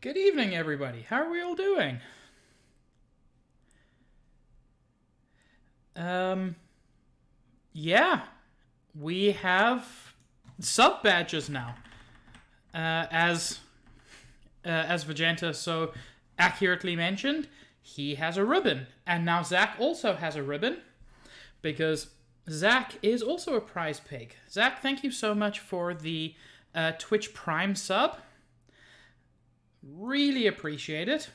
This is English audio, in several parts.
Good evening, everybody. How are we all doing? Yeah, we have sub badges now. As Vegeta so accurately mentioned, he has a ribbon, and now Zach also has a ribbon because Zach is also a prize pig. Zach, thank you so much for the Twitch Prime sub. Really appreciate it.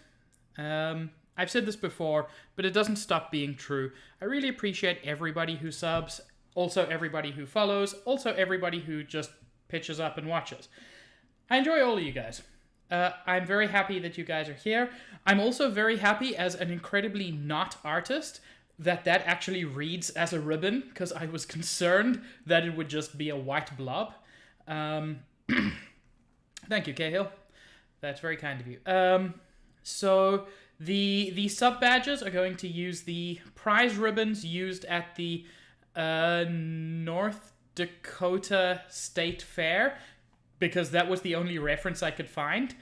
I've said this before, but it doesn't stop being true. I really appreciate everybody who subs, also everybody who follows, also everybody who just pitches up and watches. I enjoy all of you guys. I'm very happy that you guys are here. I'm also very happy as an incredibly not artist that actually reads as a ribbon, because I was concerned that it would just be a white blob. Thank you, Cahill. That's very kind of you. So the sub badges are going to use the prize ribbons used at the North Dakota State Fair, because that was the only reference I could find.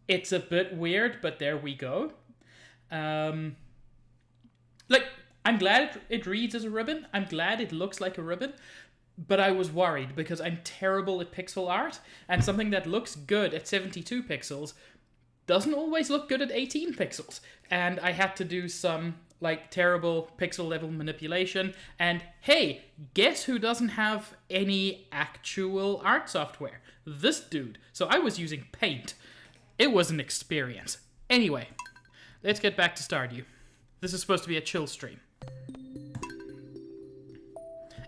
It's a bit weird, but there we go. I'm glad it reads as a ribbon. I'm glad it looks like a ribbon. But I was worried because I'm terrible at pixel art, and something that looks good at 72 pixels doesn't always look good at 18 pixels. And I had to do some terrible pixel level manipulation. And hey, guess who doesn't have any actual art software? This dude. So I was using Paint. It was an experience. Anyway, let's get back to Stardew. This is supposed to be a chill stream.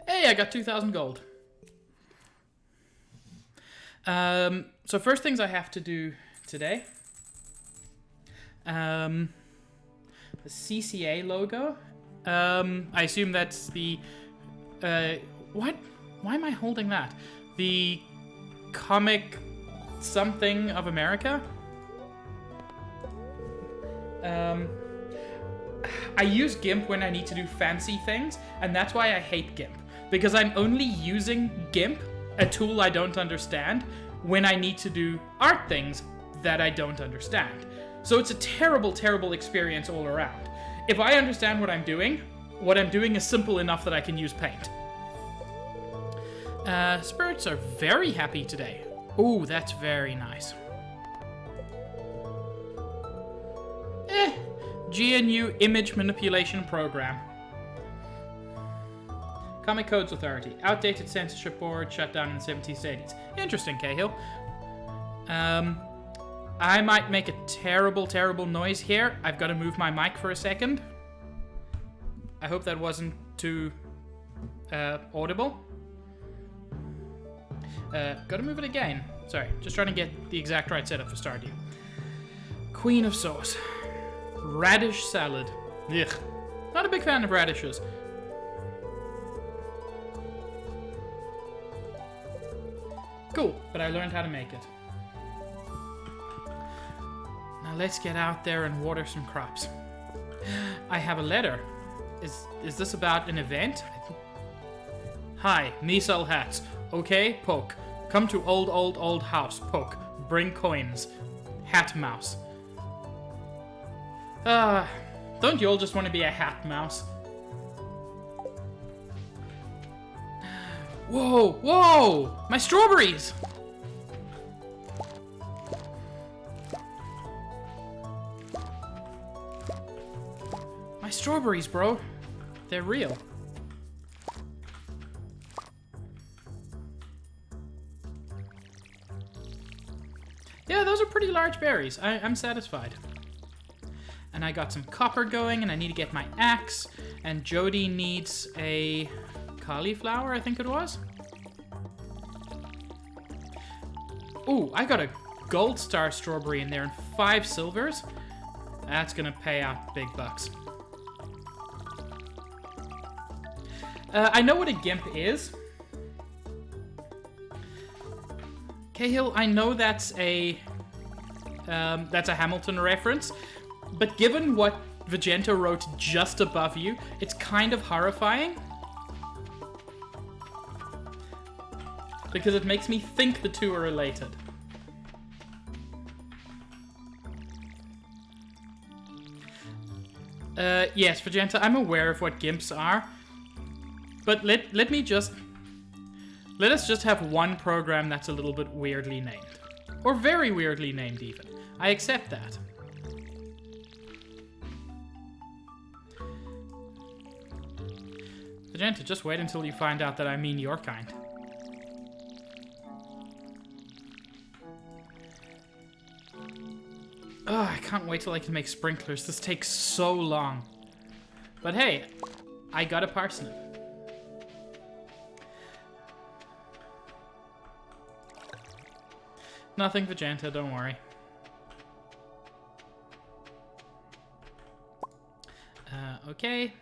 Hey, I got 2,000 gold. So first things I have to do today. The CCA logo. I assume that's the... what? Why am I holding that? The Comic something of America? I use GIMP when I need to do fancy things, and that's why I hate GIMP. Because I'm only using GIMP, a tool I don't understand, when I need to do art things that I don't understand. So it's a terrible, terrible experience all around. If I understand what I'm doing is simple enough that I can use Paint. Spirits are very happy today. Ooh, that's very nice. GNU Image Manipulation Program. Comic Codes Authority. Outdated censorship board shut down in the 70s, 80s. Interesting, Cahill. I might make a terrible, terrible noise here. I've got to move my mic for a second. I hope that wasn't too audible. Gotta move it again. Sorry, just trying to get the exact right setup for Stardew. Queen of Sauce. Radish salad. Ugh. Not a big fan of radishes. Cool, but I learned how to make it. Now let's get out there and water some crops. I have a letter. Is this about an event? Hi, me sell hats. Okay, poke. Come to old house, poke. Bring coins. Hat mouse. Don't you all just want to be a hat mouse? Whoa, whoa! My strawberries! My strawberries, bro. They're real. Yeah, those are pretty large berries. I'm satisfied. And I got some copper going, and I need to get my axe. And Jody needs a cauliflower, I think it was. Ooh, I got a gold star strawberry in there and 5 silvers. That's gonna pay out big bucks. I know what a GIMP is. Cahill, I know that's a Hamilton reference, but given what Vegeta wrote just above you, it's kind of horrifying. Because it makes me think the two are related. Yes, Vegeta, I'm aware of what gimps are. But let us just have one program that's a little bit weirdly named. Or very weirdly named, even. I accept that. Vegeta, just wait until you find out that I mean your kind. Oh, I can't wait till I can make sprinklers. This takes so long. But hey, I got a parsnip. Nothing, Vegeta, don't worry. Okay.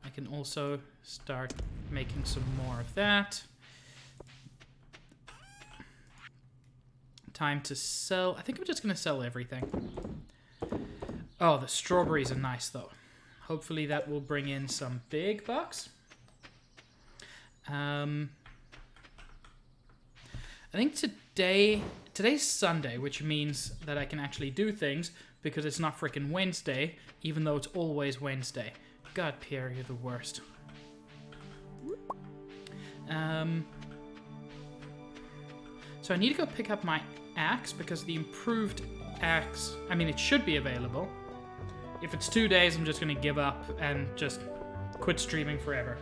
I can also start making some more of that. Time to sell. I think I'm just going to sell everything. Oh, the strawberries are nice, though. Hopefully that will bring in some big bucks. I think today's Sunday, which means that I can actually do things because it's not frickin' Wednesday, even though it's always Wednesday. God, Pierre, you're the worst. So I need to go pick up my axe because the improved axe, I mean, it should be available. If it's 2 days, I'm just going to give up and just quit streaming forever.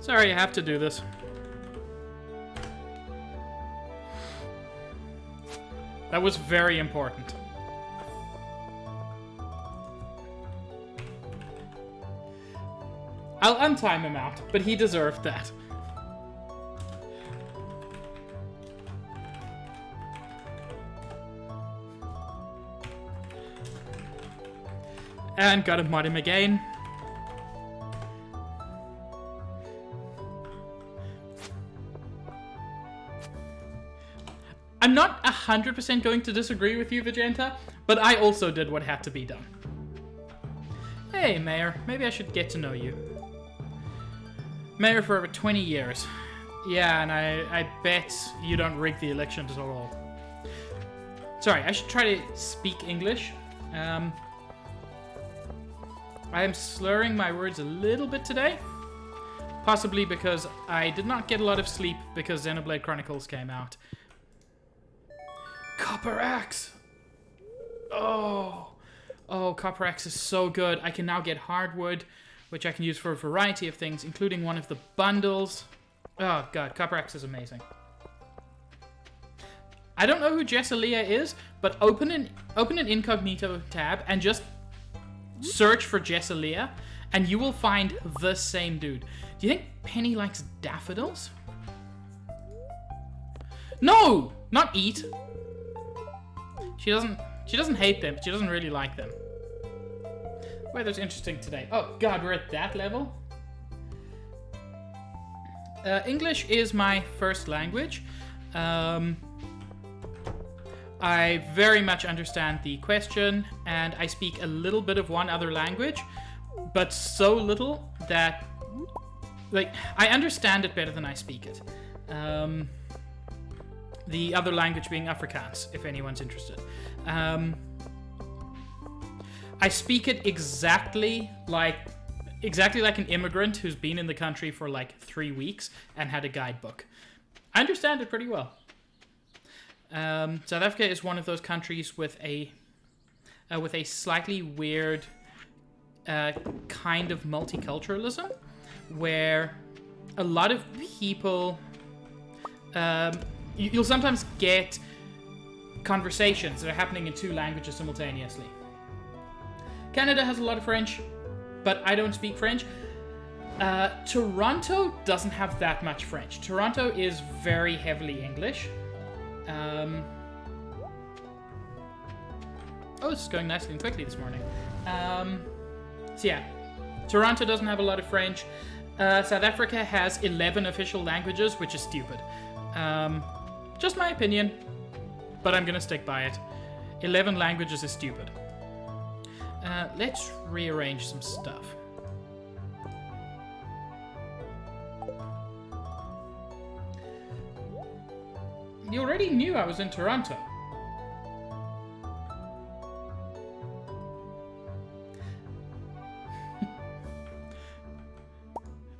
Sorry, I have to do this. That was very important. I'll untime him out, but he deserved that. And gotta mod him again. I'm not 100% going to disagree with you, Vegeta, but I also did what had to be done. Hey, Mayor, maybe I should get to know you. Mayor for over 20 years. Yeah, and I bet you don't rig the elections at all. Sorry, I should try to speak English. I am slurring my words a little bit today. Possibly because I did not get a lot of sleep because Xenoblade Chronicles came out. Copper Axe! Oh, Copper Axe is so good. I can now get hardwood, which I can use for a variety of things, including one of the bundles. Oh god, Copper Axe is amazing. I don't know who Jesselia is, but open an incognito tab and just search for Jesselia, and you will find the same dude. Do you think Penny likes daffodils? No! Not eat. She doesn't hate them, she doesn't really like them. Weather's interesting today. Oh god, we're at that level? English is my first language. I very much understand the question, and I speak a little bit of one other language, but so little that, like, I understand it better than I speak it. The other language being Afrikaans, if anyone's interested. I speak it exactly like an immigrant who's been in the country for like 3 weeks and had a guidebook. I understand it pretty well. South Africa is one of those countries with a slightly weird kind of multiculturalism, where a lot of people, you'll sometimes get conversations that are happening in 2 languages simultaneously. Canada has a lot of French, but I don't speak French. Toronto doesn't have that much French. Toronto is very heavily English. Oh, this is going nicely and quickly this morning. So yeah, Toronto doesn't have a lot of French. South Africa has 11 official languages, which is stupid. Just my opinion, but I'm gonna stick by it. 11 languages is stupid. Let's rearrange some stuff. You already knew I was in Toronto.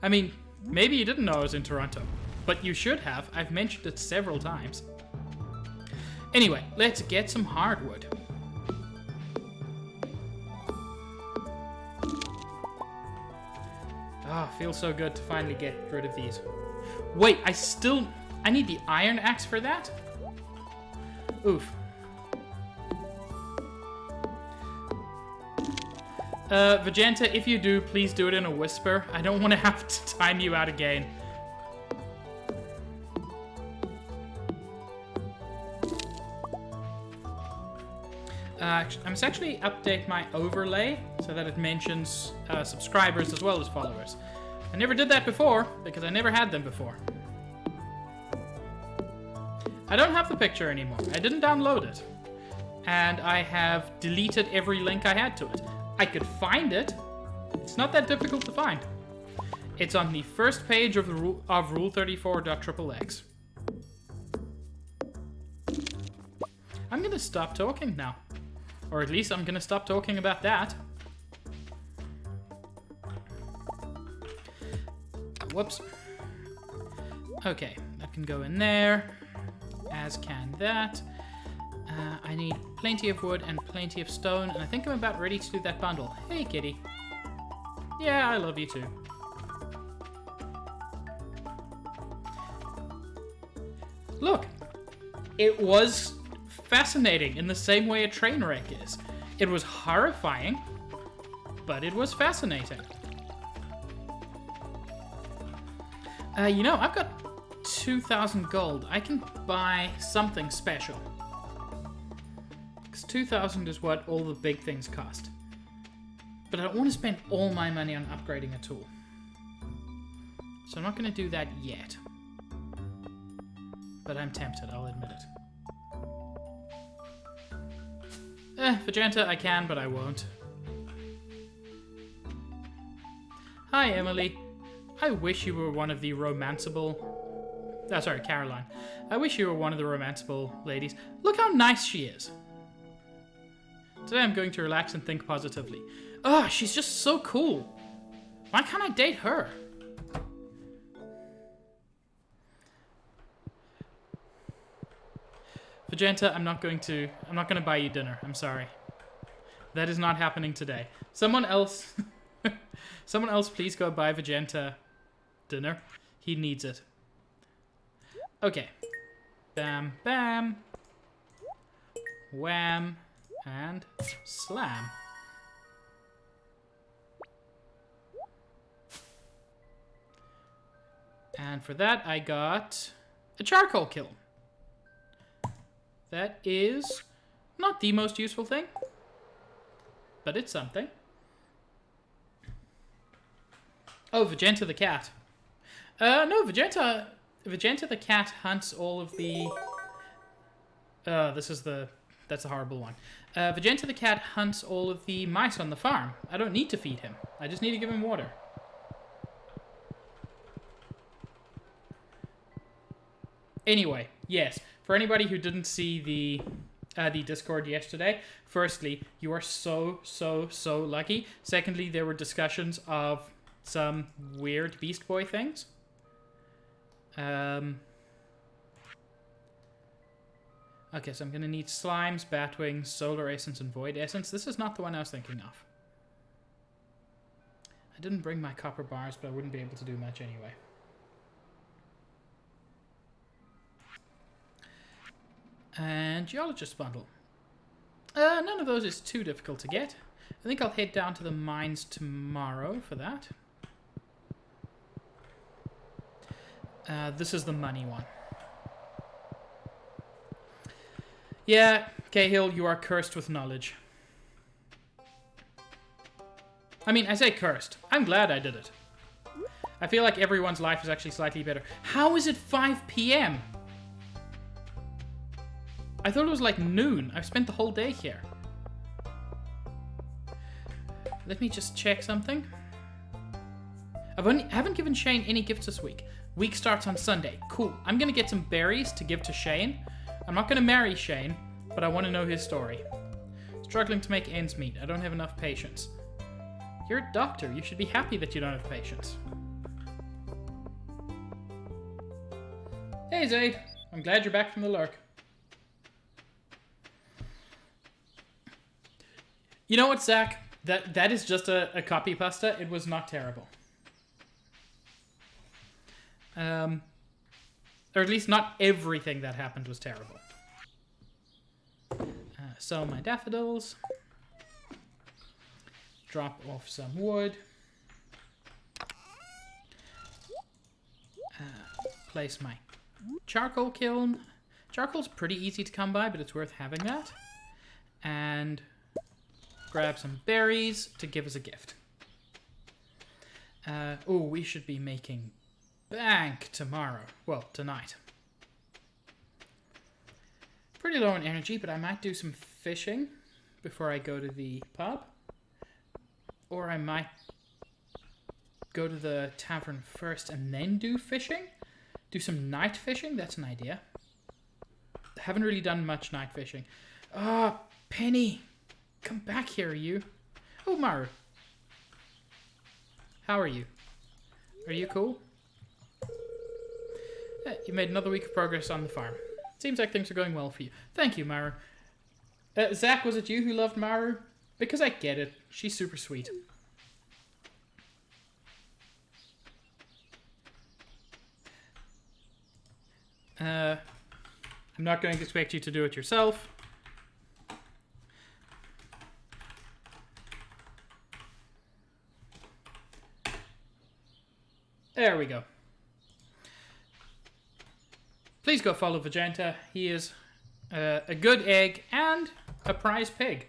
I mean, maybe you didn't know I was in Toronto, but you should have. I've mentioned it several times. Anyway, let's get some hardwood. Ah, oh, feels so good to finally get rid of these. Wait, I need the iron axe for that? Oof. Vegeta, if you do, please do it in a whisper. I don't want to have to time you out again. I must actually update my overlay so that it mentions subscribers as well as followers. I never did that before because I never had them before. I don't have the picture anymore. I didn't download it. And I have deleted every link I had to it. I could find it. It's not that difficult to find. It's on the first page of rule34.xxx. I'm gonna stop talking now. Or at least I'm gonna stop talking about that. Whoops. Okay, that can go in there. As can that. I need plenty of wood and plenty of stone, and I think I'm about ready to do that bundle. Hey, kitty. Yeah, I love you too. Look, it was fascinating in the same way a train wreck is. It was horrifying, but it was fascinating. You know, I've got 2,000 gold. I can buy something special. 2,000 is what all the big things cost. But I don't want to spend all my money on upgrading a tool. So I'm not going to do that yet. But I'm tempted, I'll admit it. Vegeta, I can, but I won't. Hi, Emily. I wish you were one of the romanceable... Oh, sorry, Caroline. I wish you were one of the romanceable ladies. Look how nice she is. Today I'm going to relax and think positively. Oh, she's just so cool. Why can't I date her? Vegeta, I'm not gonna buy you dinner. I'm sorry. That is not happening today. Someone else please go buy Vegeta dinner. He needs it. Okay. Bam, bam. Wham. And slam. And for that, I got a charcoal kiln. That is not the most useful thing, but it's something. Oh, Vegeta the cat. No, Vegeta the cat hunts all of the... That's a horrible one. Vegeta the cat hunts all of the mice on the farm. I don't need to feed him. I just need to give him water. Anyway, yes. For anybody who didn't see the Discord yesterday, firstly, you are so lucky. Secondly, there were discussions of some weird Beast Boy things. Okay, so I'm going to need slimes, batwings, solar essence, and void essence. This is not the one I was thinking of. I didn't bring my copper bars, but I wouldn't be able to do much anyway. And geologist bundle. None of those is too difficult to get. I think I'll head down to the mines tomorrow for that. This is the money one. Yeah, Cahill, you are cursed with knowledge. I mean, I say cursed. I'm glad I did it. I feel like everyone's life is actually slightly better. How is it 5 p.m.? I thought it was like noon. I've spent the whole day here. Let me just check something. I haven't given Shane any gifts this week. Week starts on Sunday. Cool. I'm gonna get some berries to give to Shane. I'm not gonna marry Shane, but I want to know his story. Struggling to make ends meet. I don't have enough patience. You're a doctor. You should be happy that you don't have patience. Hey, Zaid. I'm glad you're back from the lurk. You know what, Zach? That is just a copy pasta. It was not terrible. Or at least not everything that happened was terrible. Sell my daffodils. Drop off some wood. Place my charcoal kiln. Charcoal's pretty easy to come by, but it's worth having that. And grab some berries to give us a gift. Oh, we should be making bank tomorrow. Well, tonight. Pretty low on energy, but I might do some fishing before I go to the pub. Or I might go to the tavern first and then do fishing. Do some night fishing, that's an idea. Haven't really done much night fishing. Ah, oh, Penny! Come back here, you. Oh, Maru. How are you? Are you cool? You made another week of progress on the farm. Seems like things are going well for you. Thank you, Maru. Zach, was it you who loved Maru? Because I get it. She's super sweet. I'm not going to expect you to do it yourself. There we go. Please go follow Vegeta. He is a good egg and a prize pig,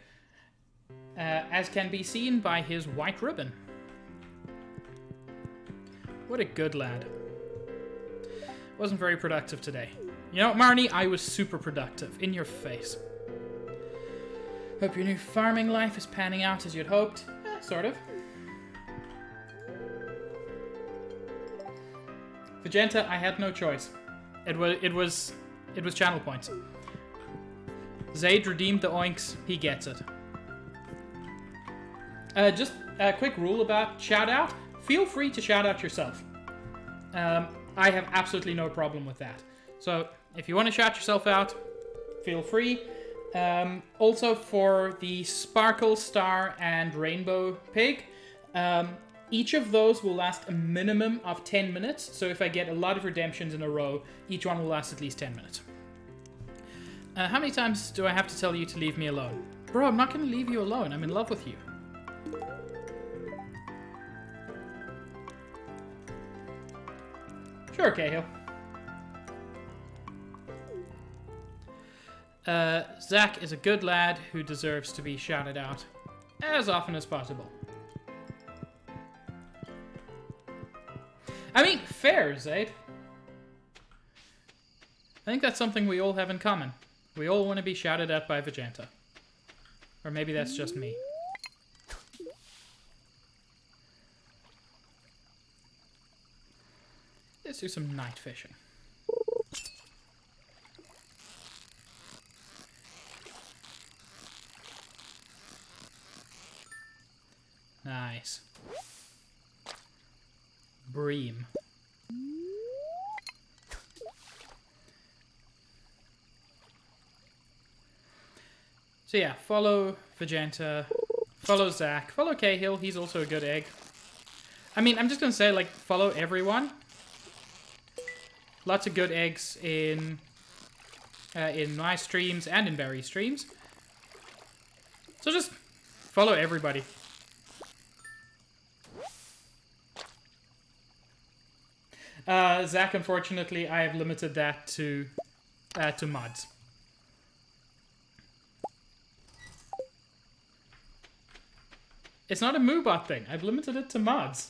as can be seen by his white ribbon. What a good lad. Wasn't very productive today. You know what, Marnie? I was super productive. In your face. Hope your new farming life is panning out as you'd hoped. Sort of. Vegeta, I had no choice. It was channel points. Zaid redeemed the oinks. He gets it. Just a quick rule about shout out. Feel free to shout out yourself. I have absolutely no problem with that. So if you want to shout yourself out, feel free. Also for the Sparkle, Star, and Rainbow Pig, each of those will last a minimum of 10 minutes. So if I get a lot of redemptions in a row, each one will last at least 10 minutes. How many times do I have to tell you to leave me alone? Bro, I'm not going to leave you alone. I'm in love with you. Sure, Cahill. Zach is a good lad who deserves to be shouted out as often as possible. I mean, fair, Zaid. I think that's something we all have in common. We all want to be shouted at by Vegeta. Or maybe that's just me. Let's do some night fishing. Nice. Bream. So yeah, follow Vegeta, follow Zach, follow Cahill, he's also a good egg. I mean, I'm just gonna say, like, follow everyone. Lots of good eggs in my streams and in Barry's streams. So just follow everybody. Zach, unfortunately, I have limited that to mods. It's not a Moobot thing. I've limited it to mods.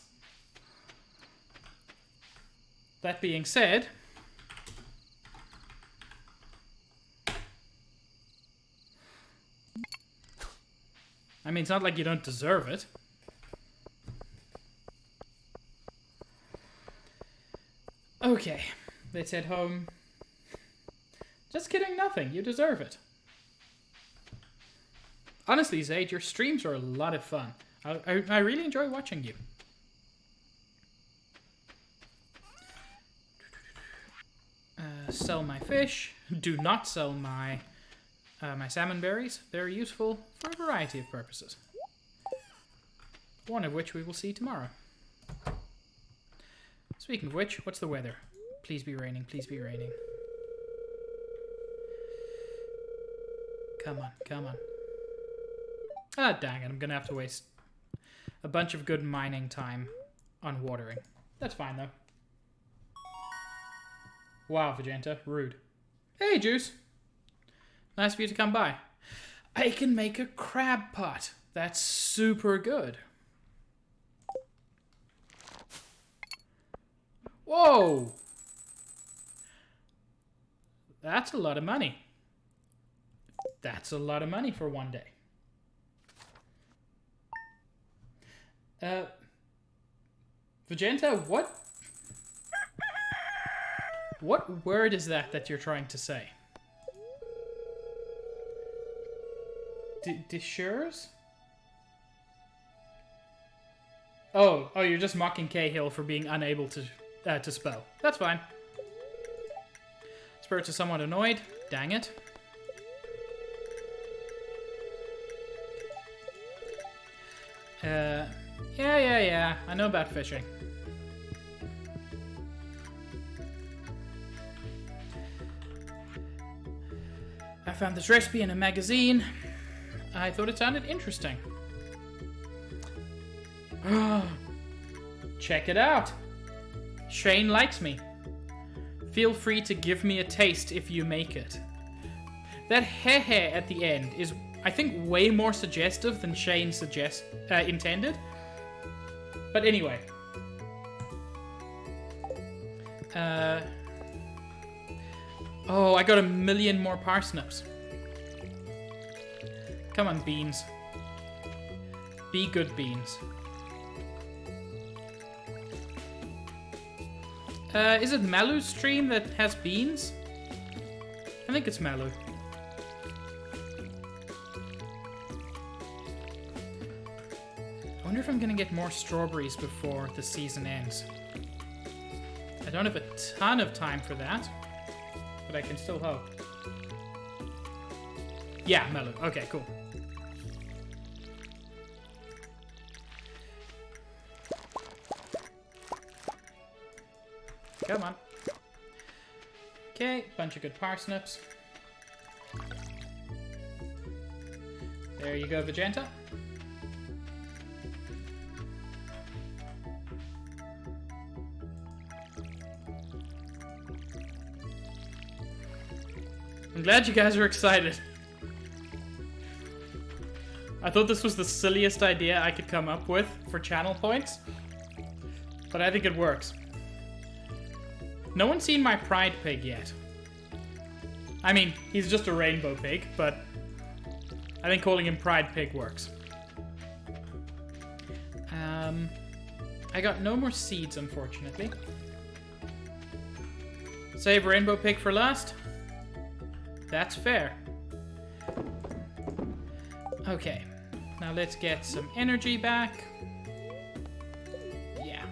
That being said, I mean, it's not like you don't deserve it. Okay, let's head home. Just kidding, nothing. You deserve it. Honestly, Zaid, your streams are a lot of fun. I really enjoy watching you. Sell my fish. Do not sell my my salmon berries. They're useful for a variety of purposes. One of which we will see tomorrow. Speaking of which, what's the weather? Please be raining, please be raining. Come on, come on. Ah, dang it, I'm gonna have to waste a bunch of good mining time on watering. That's fine, though. Wow, Vegeta, rude. Hey, Juice. Nice of you to come by. I can make a crab pot. That's super good. Whoa! That's a lot of money. That's a lot of money for one day. Vegeta, what word is that you're trying to say? Dishures? Oh, you're just mocking Cahill for being unable to spell. That's fine. Spirits are somewhat annoyed. Dang it. Yeah. I know about fishing. I found this recipe in a magazine. I thought it sounded interesting. Check it out. Shane likes me. Feel free to give me a taste if you make it. That heh at the end is, I think, way more suggestive than Shane intended. But anyway. Oh, I got 1,000,000 more parsnips. Come on, beans. Be good beans. Is it Malu's stream that has beans? I think it's Malu. I wonder if I'm gonna get more strawberries before the season ends. I don't have a ton of time for that, but I can still hope. Yeah, Malu. Okay, cool. Come on. Okay, bunch of good parsnips. There you go, Vegeta. I'm glad you guys are excited. I thought this was the silliest idea I could come up with for channel points, but I think it works. No one's seen my pride pig yet. I mean, he's just a rainbow pig, but I think calling him pride pig works. I got no more seeds, unfortunately. Save rainbow pig for last. That's fair. Okay, now let's get some energy back. Yeah.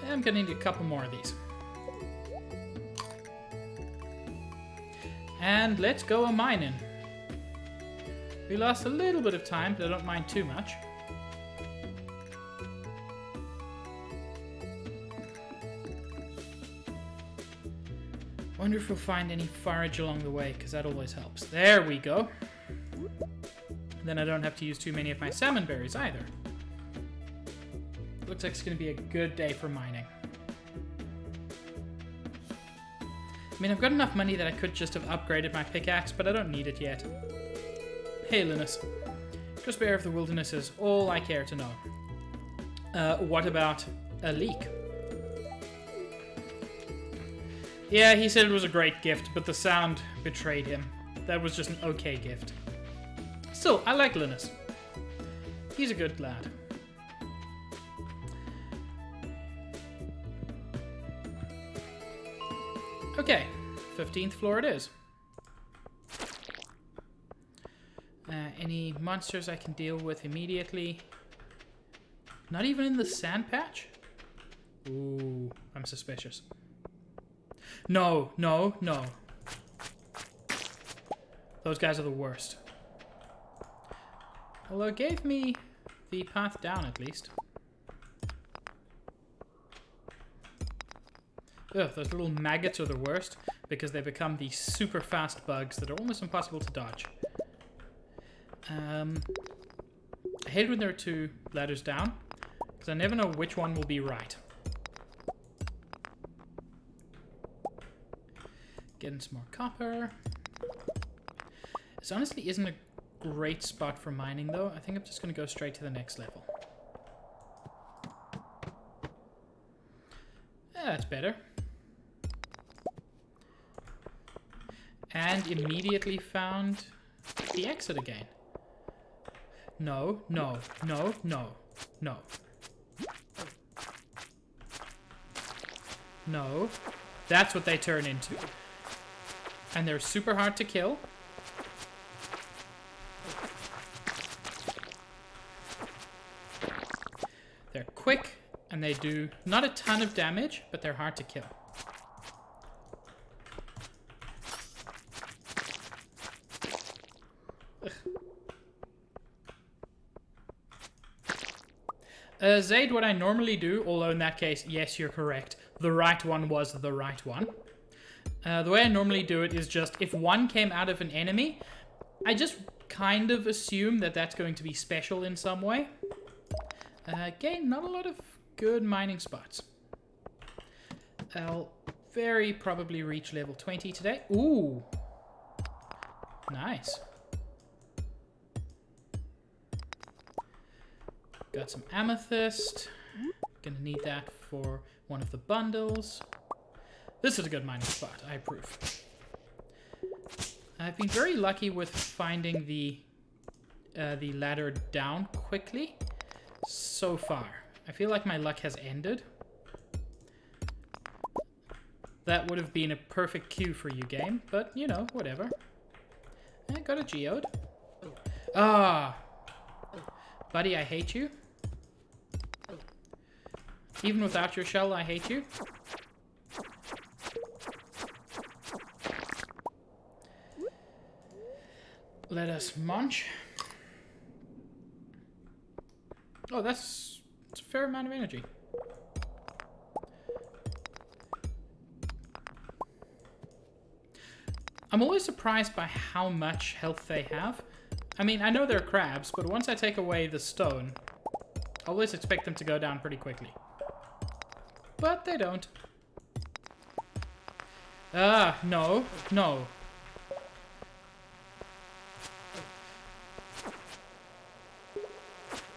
I'm gonna need a couple more of these. And let's go a mining. We lost a little bit of time, but I don't mind too much. Wonder if we'll find any forage along the way, because that always helps. There we go. Then I don't have to use too many of my salmon berries either. Looks like it's going to be a good day for mining. I mean, I've got enough money that I could just have upgraded my pickaxe, but I don't need it yet. Hey, Linus. Just Bear of the Wilderness is all I care to know. What about a leak? Yeah, he said it was a great gift, but the sound betrayed him. That was just an okay gift. Still, I like Linus. He's a good lad. 15th floor it is. Any monsters I can deal with immediately? Not even in the sand patch? Ooh, I'm suspicious. No, no, no. Those guys are the worst. Although it gave me the path down at least. Ugh, those little maggots are the worst because they become these super fast bugs that are almost impossible to dodge. I hate when there are 2 ladders down because I never know which one will be right. Getting some more copper. This honestly isn't a great spot for mining though. I think I'm just going to go straight to the next level. That's better. And immediately found the exit again. No, no, no, no, no. No. That's what they turn into. And they're super hard to kill. They're quick, and they do not a ton of damage, but they're hard to kill. Zaid, what I normally do, although in that case, yes, you're correct. The right one was the right one. The way I normally do it is just, if one came out of an enemy, I just kind of assume that that's going to be special in some way. Again, not a lot of good mining spots. I'll very probably reach level 20 today. Ooh. Nice. Got some amethyst. Gonna need that for one of the bundles. This is a good mining spot, I approve. I've been very lucky with finding the ladder down quickly so far. I feel like my luck has ended. That would have been a perfect cue for you, game, but you know, whatever. I got a geode. Ah! Buddy, I hate you. Even without your shell, I hate you. Let us munch. Oh, that's a fair amount of energy. I'm always surprised by how much health they have. I mean, I know they're crabs, but once I take away the stone, I always expect them to go down pretty quickly. But they don't. Ah, no, no.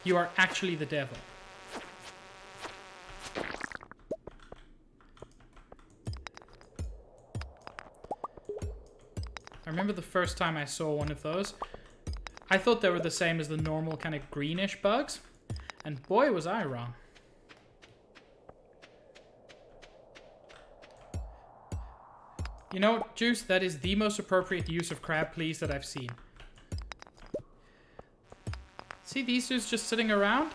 You are actually the devil. I remember the first time I saw one of those. I thought they were the same as the normal kind of greenish bugs. And boy, was I wrong. You know what, Juice? That is the most appropriate use of crab please that I've seen. See these dudes just sitting around?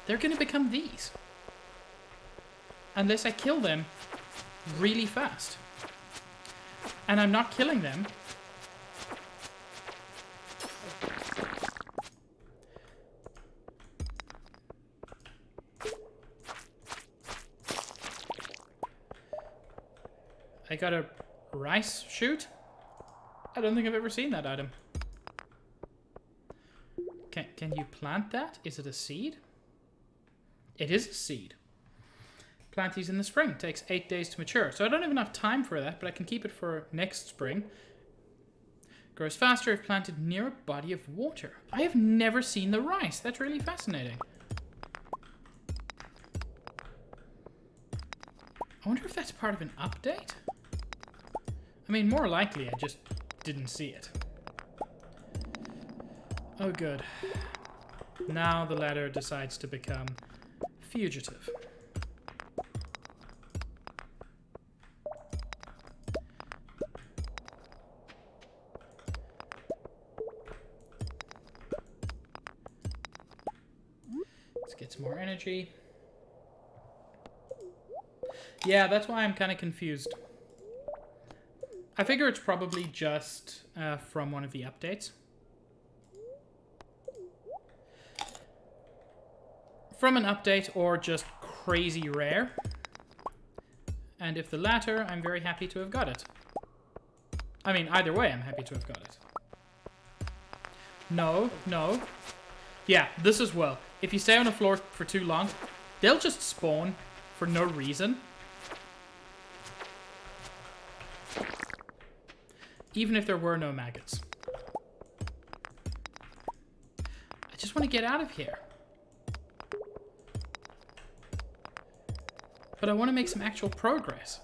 They're gonna become these. Unless I kill them really fast. And I'm not killing them. I got a rice shoot? I don't think I've ever seen that item. Can you plant that? Is it a seed? It is a seed. Plant these in the spring. Takes 8 days to mature. So I don't have enough time for that, but I can keep it for next spring. Grows faster if planted near a body of water. I have never seen the rice. That's really fascinating. I wonder if that's part of an update? I mean, more likely I just didn't see it. Oh, good. Now the ladder decides to become fugitive. Get some more energy. Yeah, that's why I'm kind of confused. I figure it's probably just from one of the updates. From an update or just crazy rare. And if the latter, I'm very happy to have got it. I mean, either way, I'm happy to have got it. No, no. Yeah, this as well. If you stay on the floor for too long, they'll just spawn for no reason. Even if there were no maggots. I just want to get out of here. But I want to make some actual progress.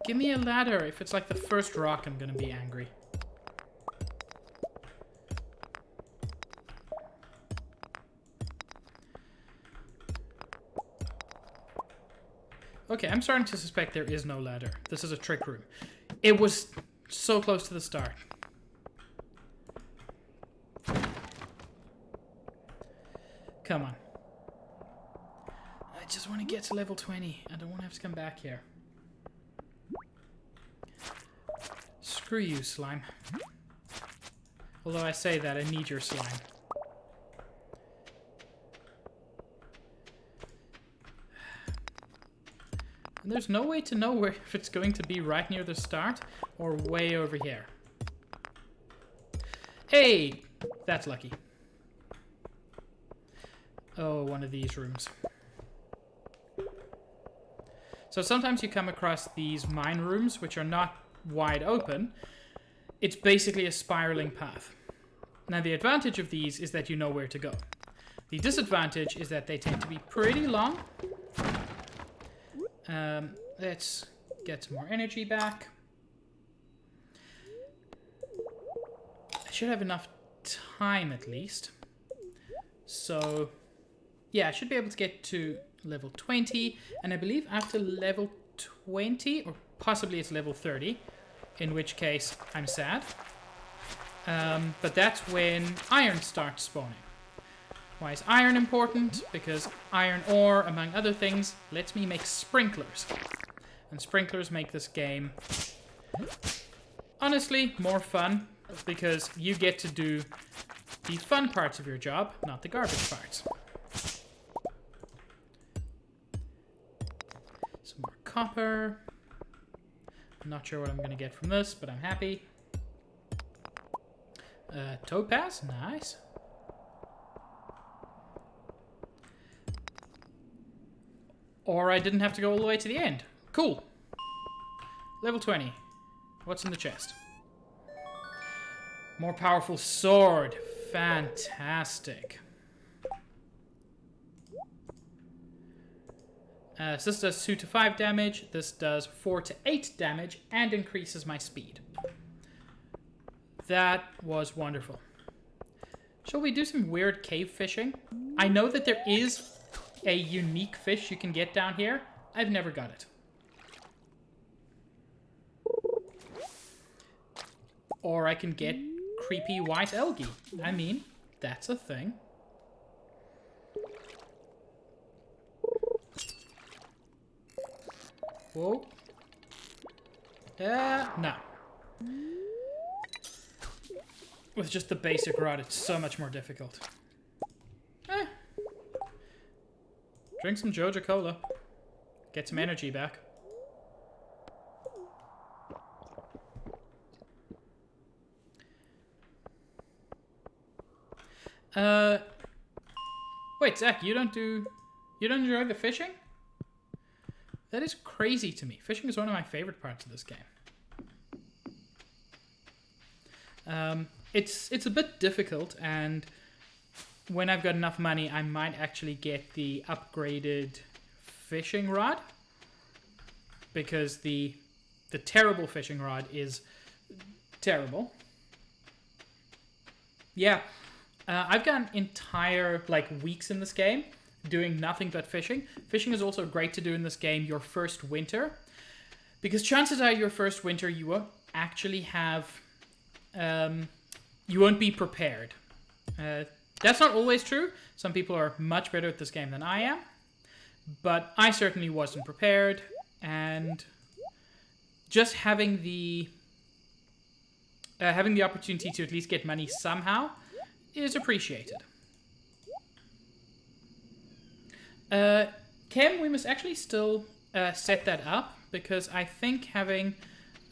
Give me a ladder. If it's like the first rock, I'm gonna be angry. Okay, I'm starting to suspect there is no ladder. This is a trick room. It was so close to the start. Come on. I just want to get to level 20. I don't want to have to come back here. Screw you, slime. Although I say that, I need your slime. And there's no way to know where if it's going to be right near the start or way over here. Hey! That's lucky. Oh, one of these rooms. So sometimes you come across these mine rooms, which are not wide open. It's basically a spiraling path. Now, the advantage of these is that you know where to go. The disadvantage is that they tend to be pretty long. Let's get some more energy back. I should have enough time at least. So, yeah, I should be able to get to level 20. And I believe after level 20, or possibly it's level 30, in which case I'm sad. But that's when iron starts spawning. Why is iron important? Because iron ore, among other things, lets me make sprinklers. And sprinklers make this game, honestly, more fun. Because you get to do the fun parts of your job, not the garbage parts. Some more copper. I'm not sure what I'm going to get from this, but I'm happy. Topaz, nice. Or I didn't have to go all the way to the end. Cool. Level 20. What's in the chest? More powerful sword. Fantastic. So this does 2 to 5 damage. This does 4 to 8 damage and increases my speed. That was wonderful. Shall we do some weird cave fishing? I know that there is a unique fish you can get down here. I've never got it. Or I can get creepy white algae. I mean, that's a thing. Whoa. No. With just the basic rod, it's so much more difficult. Drink some Joja Cola. Get some energy back. Wait, Zach, you don't enjoy the fishing? That is crazy to me. Fishing is one of my favorite parts of this game. It's a bit difficult, and when I've got enough money, I might actually get the upgraded fishing rod, because the terrible fishing rod is terrible. Yeah, I've gotten entire weeks in this game doing nothing but fishing. Fishing is also great to do in this game your first winter, because chances are your first winter you actually have... you won't be prepared. That's not always true. Some people are much better at this game than I am. But I certainly wasn't prepared. And just having the opportunity to at least get money somehow is appreciated. Kim, we must actually still set that up, because I think having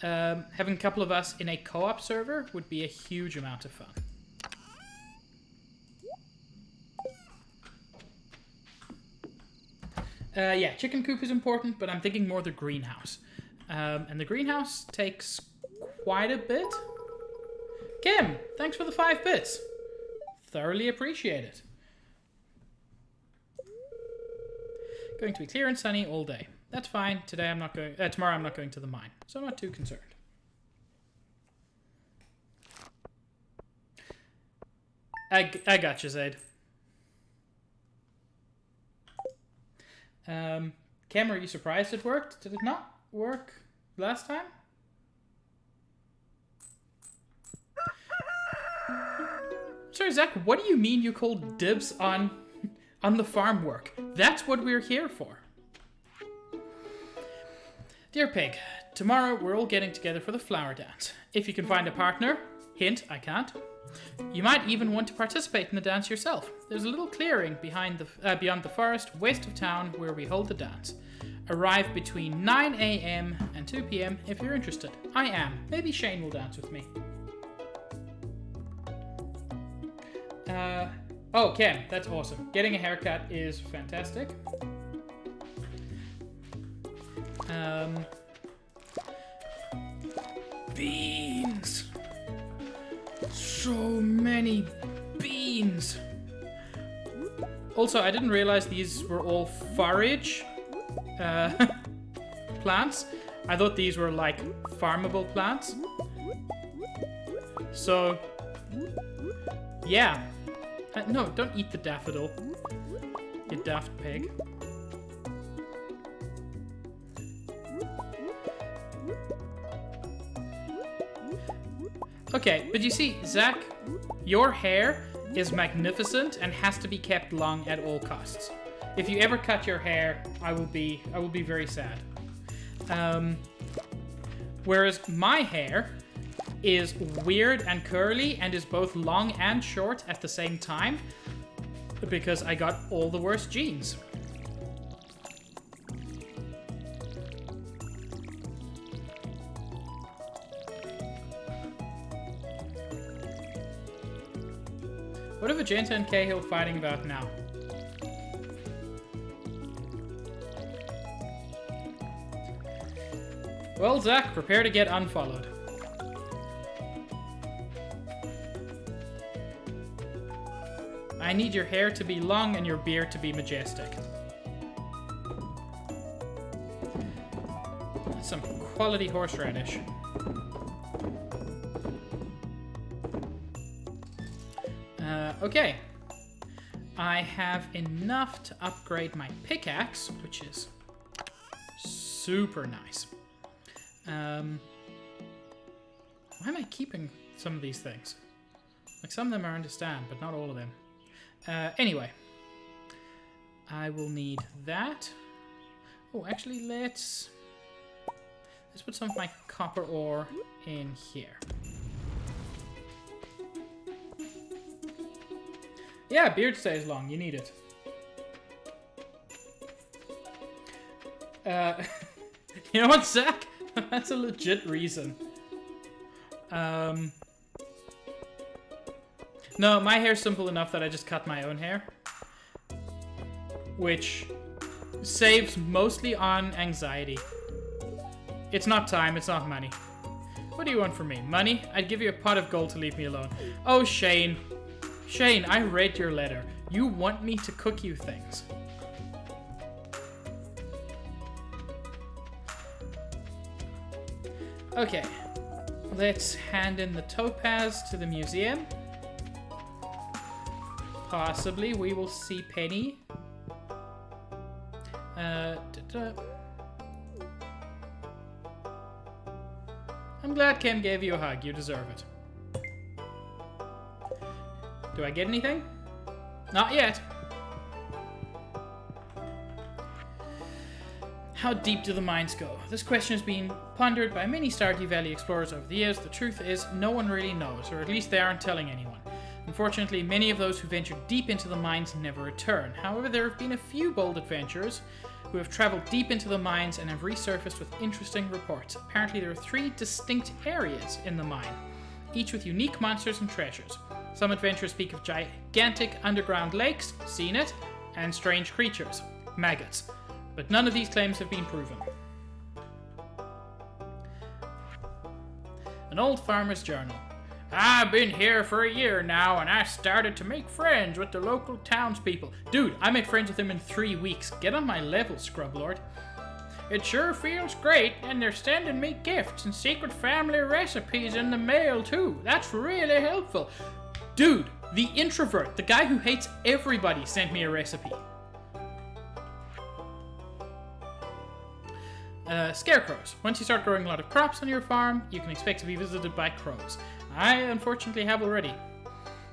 a couple of us in a co-op server would be a huge amount of fun. Yeah, chicken coop is important, but I'm thinking more the greenhouse. And the greenhouse takes quite a bit. Kim, thanks for the 5 bits. Thoroughly appreciate it. Going to be clear and sunny all day. That's fine. Today I'm not going. Tomorrow I'm not going to the mine, so I'm not too concerned. I got you, Zaid. Cam, are you surprised it worked? Did it not work last time? Sorry, Zach, what do you mean you called dibs on the farm work? That's what we're here for. Dear Pig, tomorrow we're all getting together for the flower dance. If you can find a partner, hint, I can't. You might even want to participate in the dance yourself. There's a little clearing beyond the forest, west of town, where we hold the dance. Arrive between 9 a.m. and 2 p.m. if you're interested. I am. Maybe Shane will dance with me. Oh, Ken, that's awesome. Getting a haircut is fantastic. Beans. So many beans. Also, I didn't realize these were all forage plants. I thought these were like farmable plants. So, yeah. No, don't eat the daffodil, you daft pig. Okay, but you see, Zach, your hair is magnificent and has to be kept long at all costs. If you ever cut your hair, I will be very sad. Whereas my hair is weird and curly and is both long and short at the same time, because I got all the worst genes. What are Vegeta and Cahill fighting about now? Well, Zach, prepare to get unfollowed. I need your hair to be long and your beard to be majestic. Some quality horseradish. Okay. I have enough to upgrade my pickaxe, which is super nice. Why am I keeping some of these things? Like, some of them I understand, but not all of them. Anyway. I will need that. Oh, actually, let's put some of my copper ore in here. Yeah, beard stays long. You need it. You know what, Zach? That's a legit reason. No, my hair's simple enough that I just cut my own hair. Which saves mostly on anxiety. It's not time, it's not money. What do you want from me? Money? I'd give you a pot of gold to leave me alone. Oh, Shane. Shane, I read your letter. You want me to cook you things. Okay. Let's hand in the topaz to the museum. Possibly we will see Penny. I'm glad Kim gave you a hug. You deserve it. Do I get anything? Not yet. How deep do the mines go? This question has been pondered by many Stardew Valley explorers over the years. The truth is, no one really knows, or at least they aren't telling anyone. Unfortunately, many of those who venture deep into the mines never return. However, there have been a few bold adventurers who have traveled deep into the mines and have resurfaced with interesting reports. Apparently, there are 3 distinct areas in the mine, each with unique monsters and treasures. Some adventurers speak of gigantic underground lakes, seen it, and strange creatures, maggots. But none of these claims have been proven. An old farmer's journal. I've been here for a year now, and I started to make friends with the local townspeople. Dude, I made friends with them in 3 weeks. Get on my level, Scrublord. It sure feels great, and they're sending me gifts and secret family recipes in the mail, too. That's really helpful. Dude, the introvert, the guy who hates everybody, sent me a recipe. Scarecrows. Once you start growing a lot of crops on your farm, you can expect to be visited by crows. I unfortunately have already. In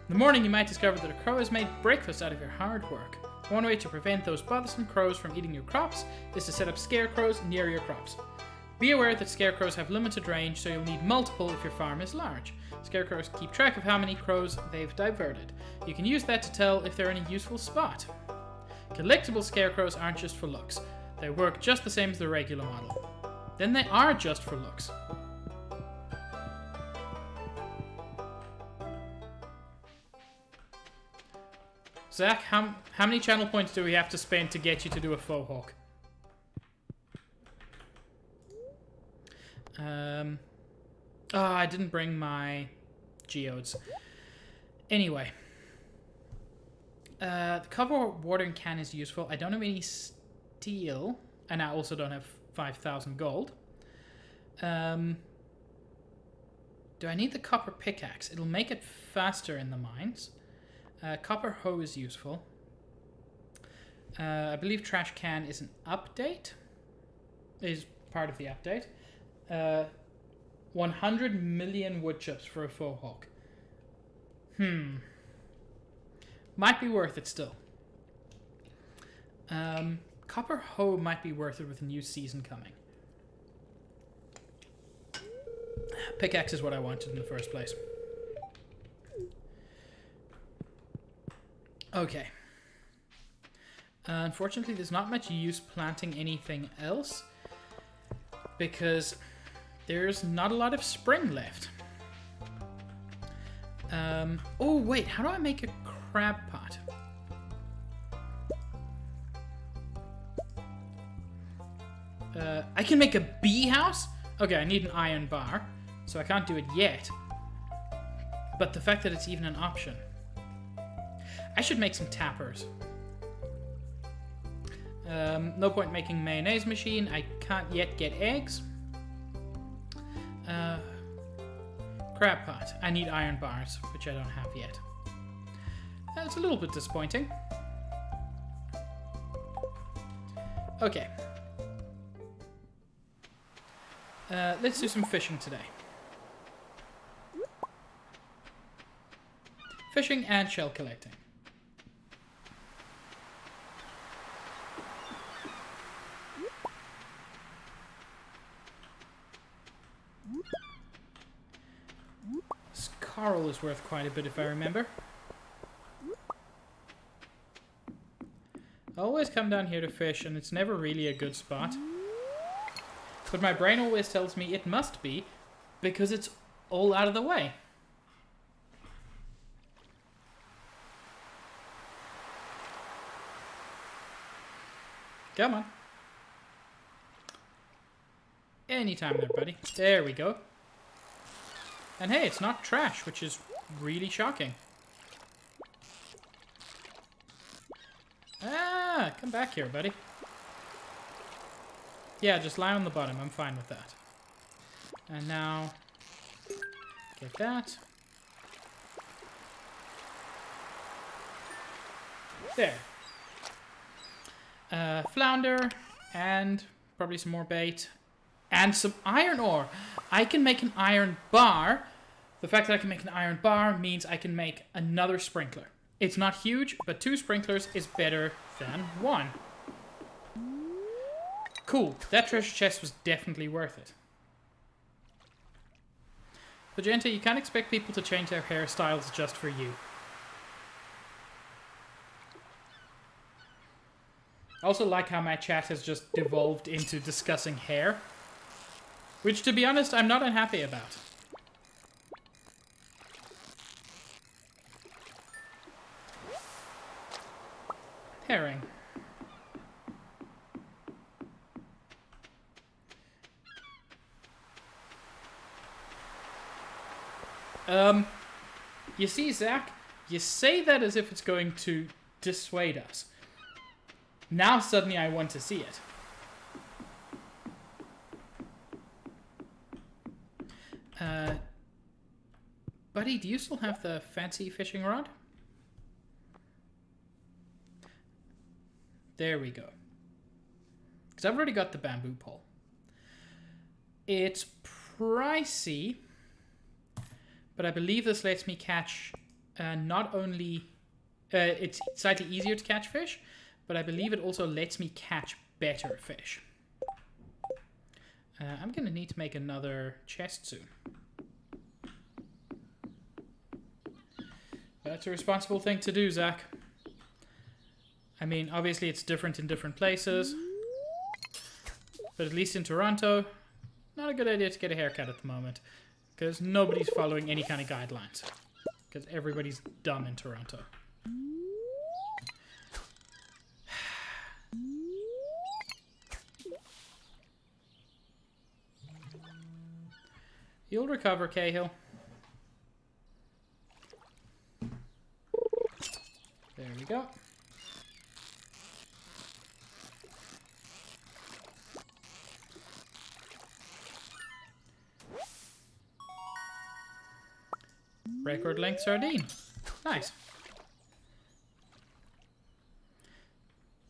the morning, you might discover that a crow has made breakfast out of your hard work. One way to prevent those bothersome crows from eating your crops is to set up scarecrows near your crops. Be aware that scarecrows have limited range, so you'll need multiple if your farm is large. Scarecrows keep track of how many crows they've diverted. You can use that to tell if they're in a useful spot. Collectible scarecrows aren't just for looks. They work just the same as the regular model. Then they are just for looks. Zach, how many channel points do we have to spend to get you to do a faux hawk? Oh, I didn't bring my geodes. Anyway. The copper watering can is useful. I don't have any steel, and I also don't have 5,000 gold. Do I need the copper pickaxe? It'll make it faster in the mines. Copper hoe is useful. I believe trash can is an update. Is part of the update. 100 million wood chips for a faux hawk. Might be worth it still. Copper hoe might be worth it with a new season coming. Pickaxe is what I wanted in the first place. Okay. Unfortunately, there's not much use planting anything else because there's not a lot of spring left. Oh, wait. How do I make a crab pot? I can make a bee house? Okay, I need an iron bar, so I can't do it yet. But the fact that it's even an option. I should make some tappers. No point making mayonnaise machine. I can't yet get eggs. Crab pot. I need iron bars, which I don't have yet. It's a little bit disappointing. Okay. Let's do some fishing today. Fishing and shell collecting. This coral is worth quite a bit if I remember. I always come down here to fish and it's never really a good spot. But my brain always tells me it must be because it's all out of the way. Come on. Anytime there, buddy. There we go. And hey, it's not trash, which is really shocking. Ah, come back here, buddy. Yeah, just lie on the bottom. I'm fine with that. And now, get that. There. Flounder and probably some more bait. And some iron ore. I can make an iron bar. The fact that I can make an iron bar means I can make another sprinkler. It's not huge, but 2 sprinklers is better than 1. Cool. That treasure chest was definitely worth it. Magenta, you can't expect people to change their hairstyles just for you. I also like how my chat has just devolved into discussing hair. Which, to be honest, I'm not unhappy about. Herring. You see, Zach, you say that as if it's going to dissuade us. Now suddenly I want to see it. Buddy, do you still have the fancy fishing rod? There we go. Because I've already got the bamboo pole. It's pricey, but I believe this lets me catch not only... it's slightly easier to catch fish, but I believe it also lets me catch better fish. I'm going to need to make another chest soon. That's a responsible thing to do, Zach. I mean, obviously it's different in different places. But at least in Toronto, not a good idea to get a haircut at the moment. Because nobody's following any kind of guidelines. Because everybody's dumb in Toronto. You'll recover, Cahill. There we go. Record length sardine. Nice.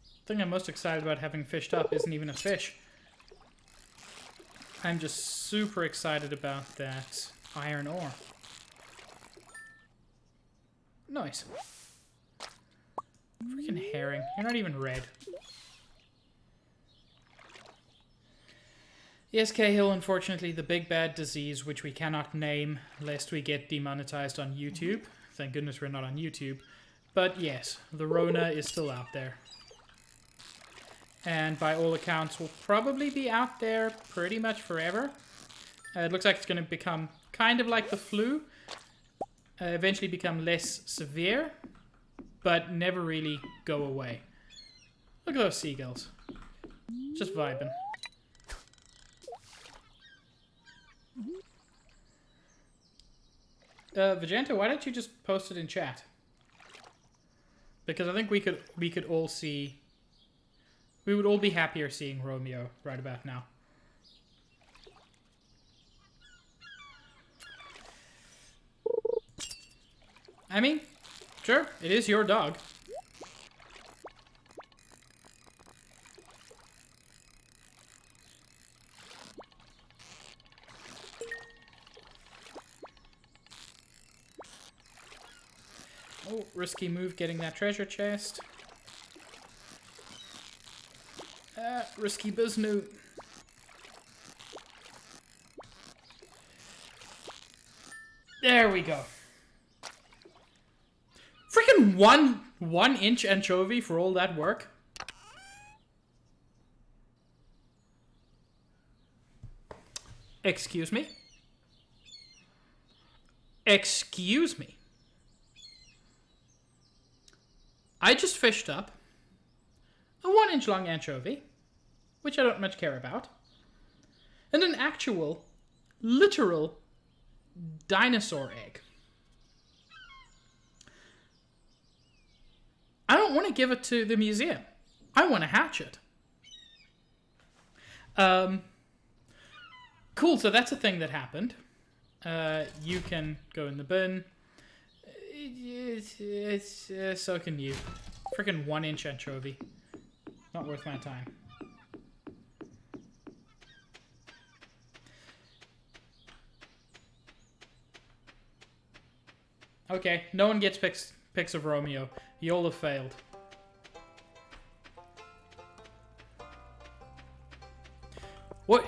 The thing I'm most excited about having fished up isn't even a fish. I'm just super excited about that iron ore. Nice. Freaking herring. You're not even red. Yes, Cahill, unfortunately, the big bad disease, which we cannot name lest we get demonetized on YouTube. Thank goodness we're not on YouTube. But yes, the Rona is still out there. And by all accounts, will probably be out there pretty much forever. It looks like it's going to become kind of like the flu. Eventually become less severe, but never really go away. Look at those seagulls. Just vibing. Vegeta, why don't you just post it in chat? Because I think we could all see... We would all be happier seeing Romeo right about now. I mean, sure, it is your dog. Oh, risky move getting that treasure chest. Risky business. There we go. Freaking one inch anchovy for all that work. Excuse me? Excuse me? I just fished up a 1 inch long anchovy, which I don't much care about, and an actual, literal dinosaur egg. I don't want to give it to the museum. I want to hatch it. Cool, so that's a thing that happened. You can go in the bin. So can you. Freaking 1 inch anchovy. Not worth my time. Okay, no one gets pics of Romeo. You all have failed. What?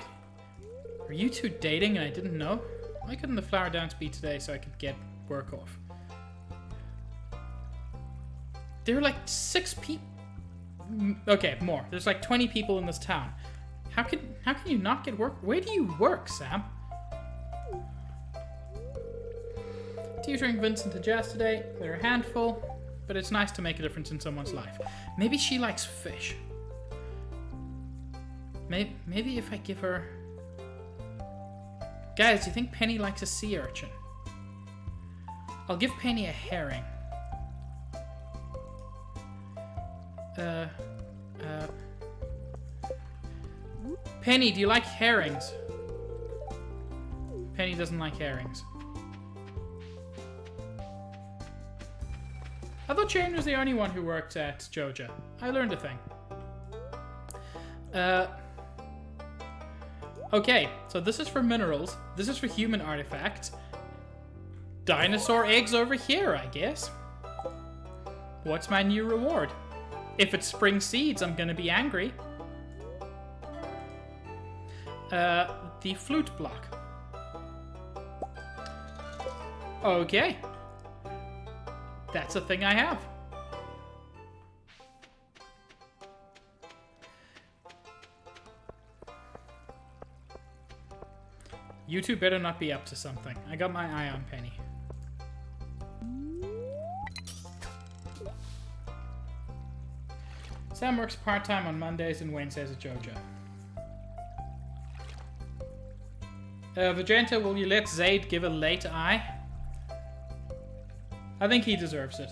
Are you two dating and I didn't know? Why couldn't the flower dance be today so I could get work off? There are like 6 people. Okay, more. There's like 20 people in this town. How can you not get work? Where do you work, Sam? Tutoring Vincent and Jazz today. They're a handful, but it's nice to make a difference in someone's life. Maybe she likes fish. Maybe if I give her... Guys, do you think Penny likes a sea urchin? I'll give Penny a herring. Penny, do you like herrings? Penny doesn't like herrings. I thought Shane was the only one who worked at Joja. I learned a thing. Okay, so this is for minerals. This is for human artifacts. Dinosaur eggs over here, I guess. What's my new reward? If it's spring seeds, I'm gonna be angry. The flute block. Okay. That's a thing I have. You two better not be up to something. I got my eye on Penny. Sam works part-time on Mondays and Wednesdays at Joja. Vegeta, will you let Zaid give a late eye? I think he deserves it.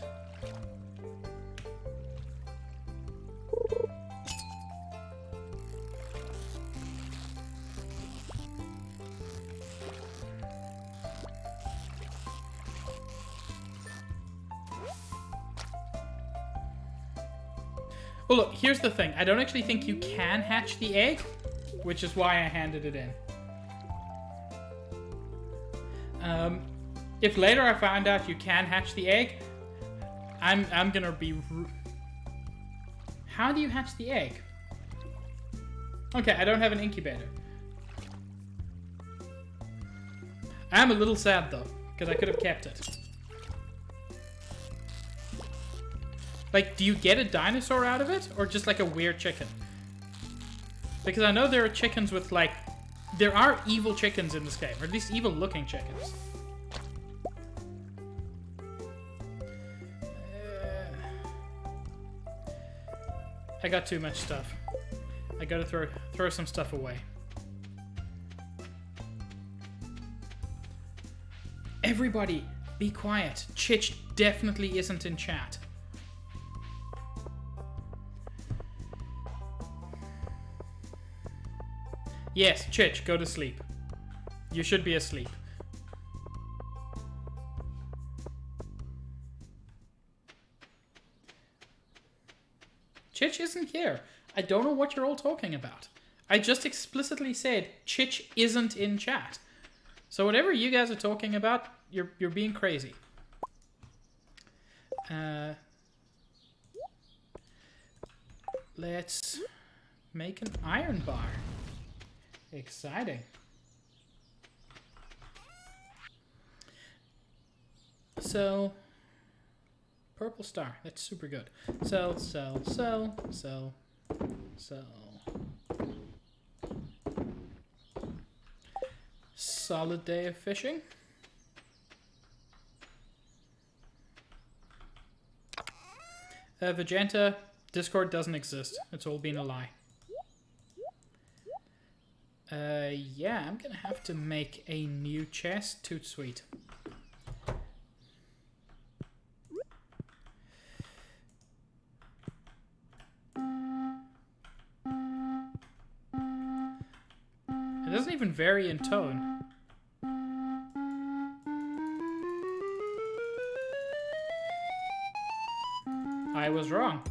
Well, look, here's the thing. I don't actually think you can hatch the egg, which is why I handed it in. If later I find out you can hatch the egg, I'm gonna be... How do you hatch the egg? Okay, I don't have an incubator. I'm a little sad though, because I could have kept it. Like, do you get a dinosaur out of it, or just like a weird chicken? Because I know there are chickens with like... There are evil chickens in this game, or at least evil looking chickens. I got too much stuff. I gotta throw some stuff away. Everybody, be quiet. Chich definitely isn't in chat. Yes, Chich, go to sleep. You should be asleep. Chich isn't here. I don't know what you're all talking about. I just explicitly said Chich isn't in chat. So whatever you guys are talking about, you're being crazy. Let's make an iron bar. Exciting. So, purple star. That's super good. Sell. Solid day of fishing. Vegeta, Discord doesn't exist. It's all been a lie. Yeah, I'm gonna have to make a new chest. Toot sweet. It doesn't even vary in tone. I was wrong.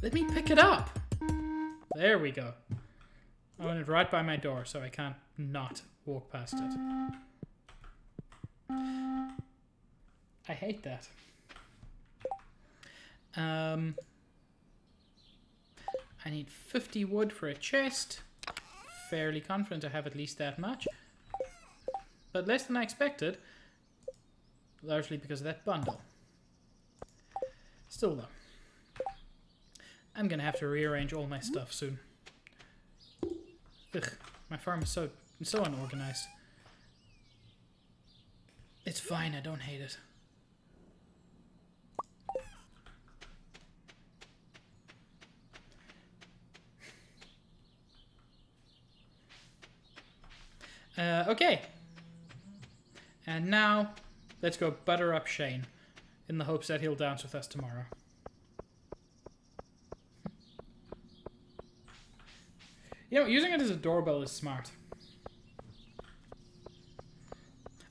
Let me pick it up. There we go. I went right by my door, so I can't not walk past it. I hate that. I need 50 wood for a chest. Fairly confident I have at least that much. But less than I expected. Largely because of that bundle. Still though. I'm gonna have to rearrange all my stuff soon. Ugh, my farm is so unorganized. It's fine, I don't hate it. Okay. And now, let's go butter up Shane, in the hopes that he'll dance with us tomorrow. You know, using it as a doorbell is smart.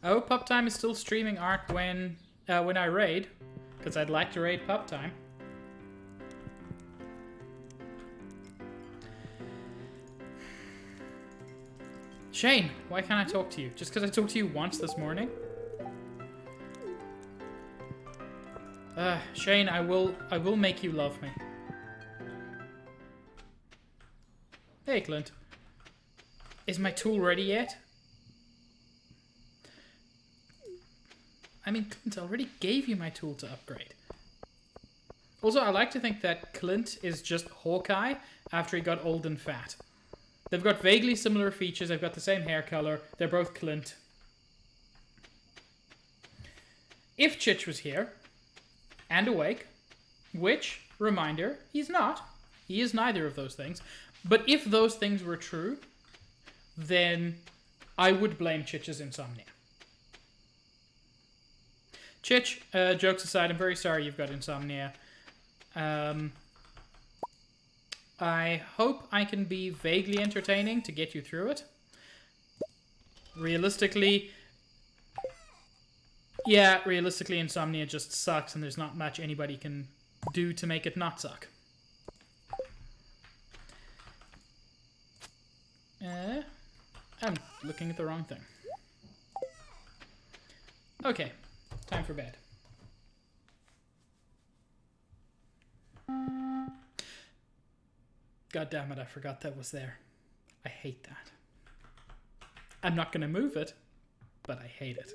I hope Pup Time is still streaming art when I raid, because I'd like to raid Pup Time. Shane, why can't I talk to you? Just because I talked to you once this morning? Shane, I will make you love me. Hey, Clint. Is my tool ready yet? I mean, Clint, I already gave you my tool to upgrade. Also, I like to think that Clint is just Hawkeye after he got old and fat. They've got vaguely similar features. They've got the same hair color. They're both Clint. If Chich was here and awake, which, reminder, he's not. He is neither of those things. But if those things were true, then I would blame Chich's insomnia. Chich, jokes aside, I'm very sorry you've got insomnia. I hope I can be vaguely entertaining to get you through it. Realistically, insomnia just sucks and there's not much anybody can do to make it not suck. I'm looking at the wrong thing. Okay, time for bed. God damn it, I forgot that was there. I hate that. I'm not going to move it, but I hate it.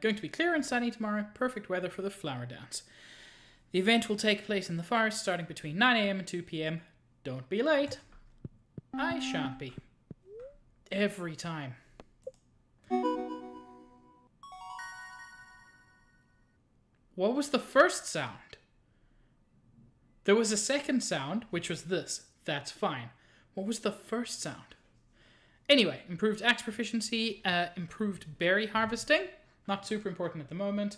Going to be clear and sunny tomorrow. Perfect weather for the flower dance. The event will take place in the forest starting between 9 AM and 2 PM. Don't be late. I shan't be. Every time. What was the first sound? There was a second sound, which was this. That's fine. What was the first sound? Anyway, improved axe proficiency, improved berry harvesting. Not super important at the moment,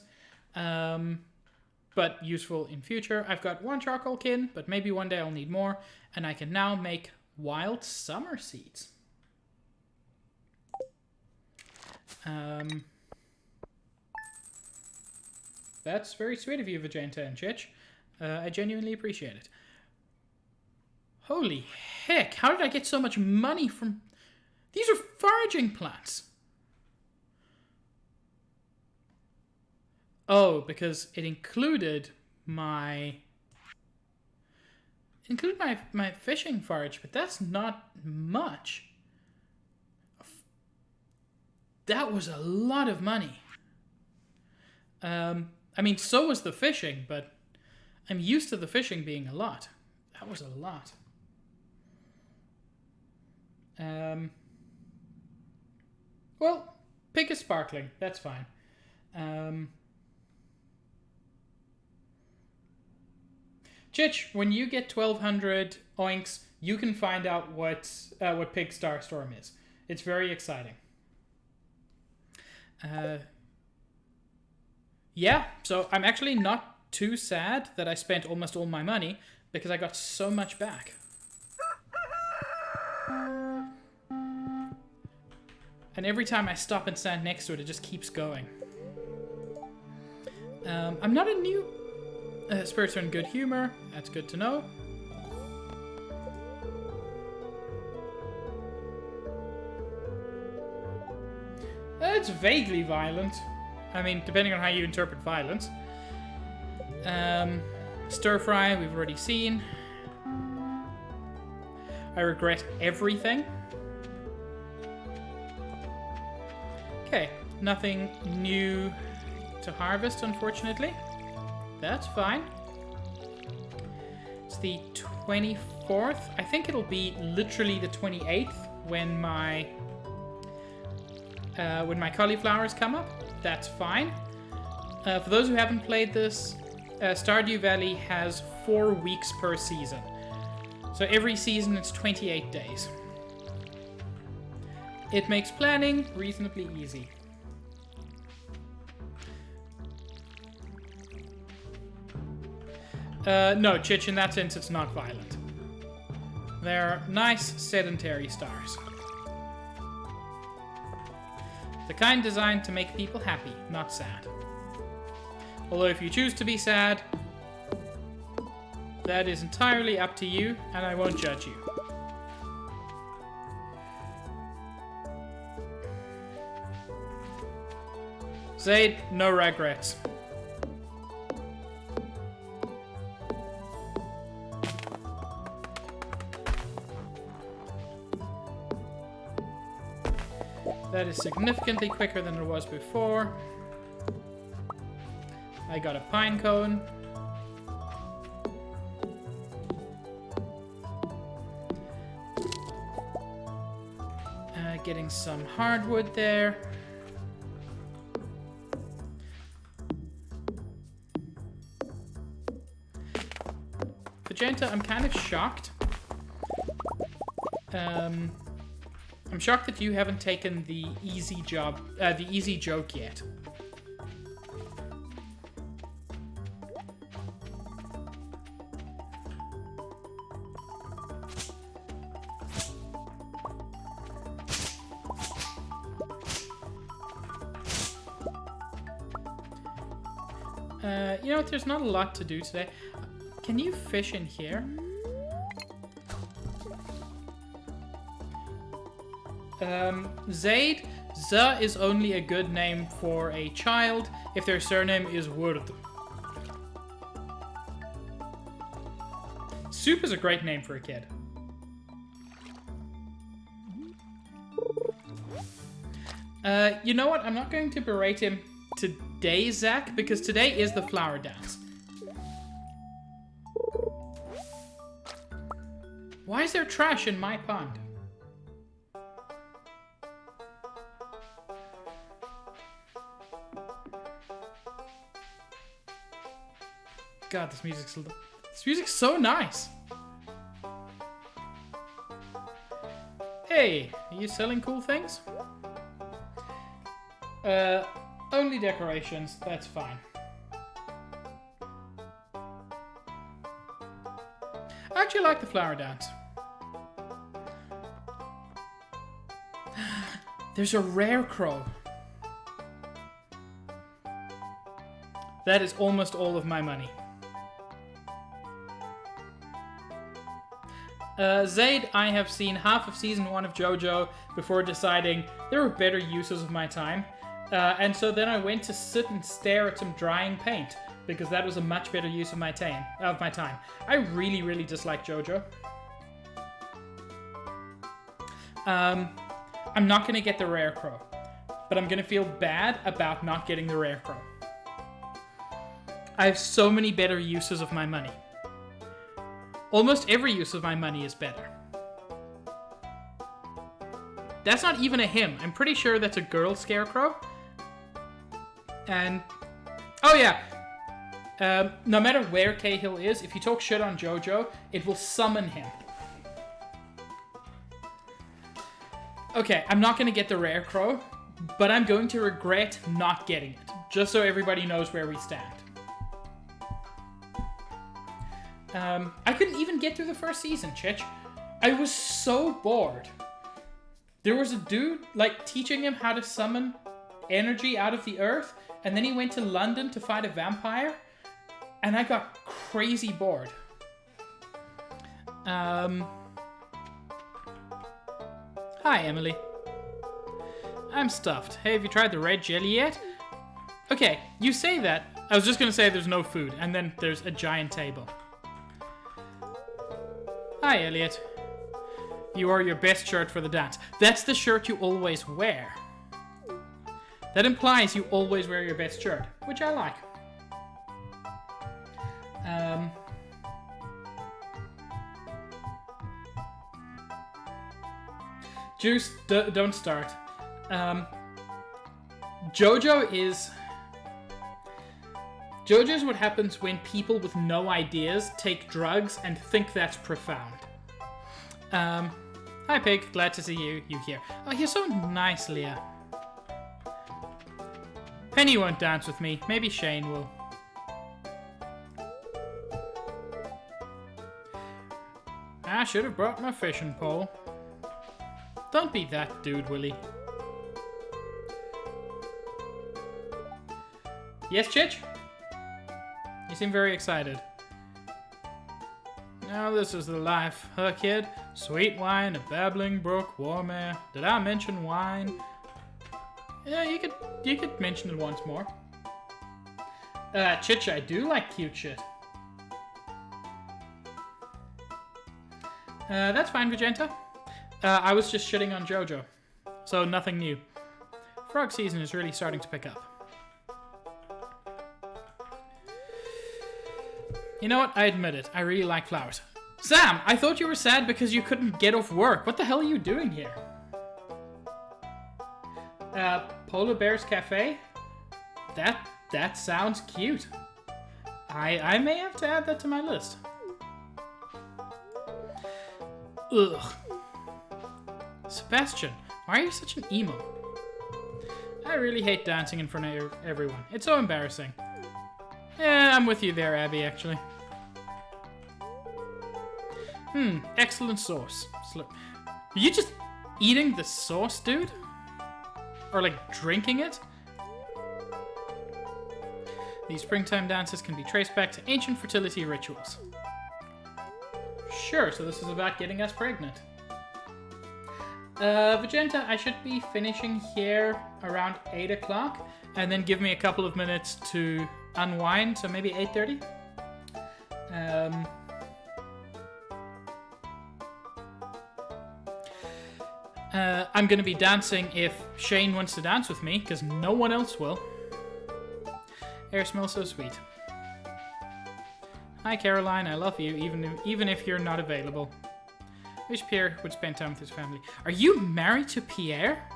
but useful in future. I've got 1 charcoal kin, but maybe one day I'll need more. And I can now make wild summer seeds. That's very sweet of you, Vegeta and Chich. I genuinely appreciate it. Holy heck, how did I get so much money from... These are foraging plants. Oh, because it included my fishing forage, but that's not much. That was a lot of money. I mean, so was the fishing, but I'm used to the fishing being a lot. That was a lot. Well, pick a sparkling. That's fine. Chich, when you get 1200 oinks, you can find out what Pig Star Storm is. It's very exciting. Yeah, so I'm actually not too sad that I spent almost all my money because I got so much back. And every time I stop and stand next to it, it just keeps going. I'm not a new... spirits are in good humor. That's good to know. It's vaguely violent. I mean, depending on how you interpret violence. Stir fry, we've already seen. I regret everything. Okay, nothing new to harvest, unfortunately. That's fine. It's the 24th. I think it'll be literally the 28th when my cauliflowers come up. That's fine. For those who haven't played this, Stardew Valley has 4 weeks per season. So every season it's 28 days. It makes planning reasonably easy. No, Chich, in that sense it's not violent. They're nice sedentary stars. The kind designed to make people happy, not sad. Although if you choose to be sad, that is entirely up to you, and I won't judge you. Zaid, no regrets. That is significantly quicker than it was before. I got a pine cone. Getting some hardwood there. Magenta, I'm kind of shocked. I'm shocked that you haven't taken the easy joke yet. You know what, there's not a lot to do today. Can you fish in here? Zaid, Za is only a good name for a child if their surname is Wurd. Soup is a great name for a kid. You know what? I'm not going to berate him today, Zach, because today is the flower dance. Why is there trash in my pond? God, this music's so nice. Hey, are you selling cool things? Only decorations, that's fine. I actually like the flower dance. There's a rare crow. That is almost all of my money. Zaid, I have seen half of Season 1 of JoJo before deciding there were better uses of my time. And so then I went to sit and stare at some drying paint, because that was a much better use of my time. I really, really dislike JoJo. I'm not going to get the rare crow, but I'm going to feel bad about not getting the rare crow. I have so many better uses of my money. Almost every use of my money is better. That's not even a him. I'm pretty sure that's a girl scarecrow. And... oh yeah. No matter where Cahill is, if you talk shit on JoJo, it will summon him. Okay, I'm not going to get the rare crow, but I'm going to regret not getting it. Just so everybody knows where we stand. I couldn't even get through the first season, Chich. I was so bored. There was a dude, like, teaching him how to summon energy out of the earth, and then he went to London to fight a vampire, and I got crazy bored. Hi, Emily. I'm stuffed. Hey, have you tried the red jelly yet? Okay, you say that. I was just gonna say there's no food, and then there's a giant table. Hi, Elliot. You are your best shirt for the dance. That's the shirt you always wear. That implies you always wear your best shirt, which I like. Juice, don't start. Jojo's what happens when people with no ideas take drugs and think that's profound. Hi Pig, glad to see you here. Oh, you're so nice, Leah. Penny won't dance with me, maybe Shane will. I should have brought my fishing pole. Don't be that dude, Willie. Yes, Chich? You seem very excited. Now this is the life, huh, kid? Sweet wine, a babbling brook, warm air. Did I mention wine? Yeah, you could mention it once more. Chich, I do like cute shit. That's fine, Vegeta. I was just shitting on Jojo, so nothing new. Frog season is really starting to pick up. You know what? I admit it. I really like flowers. Sam, I thought you were sad because you couldn't get off work. What the hell are you doing here? Polar Bear's Cafe? That sounds cute. I may have to add that to my list. Ugh. Sebastian, why are you such an emo? I really hate dancing in front of everyone. It's so embarrassing. Yeah, I'm with you there, Abby, actually. Excellent sauce. Are you just eating the sauce, dude? Or like drinking it? These springtime dances can be traced back to ancient fertility rituals. Sure, so this is about getting us pregnant. Vegeta, I should be finishing here around 8 o'clock, and then give me a couple of minutes to unwind, so maybe 8:30. I'm gonna be dancing if Shane wants to dance with me, because no one else will. Air smells so sweet. Hi Caroline, I love you, even if you're not available. Wish Pierre would spend time with his family. Are you married to Pierre?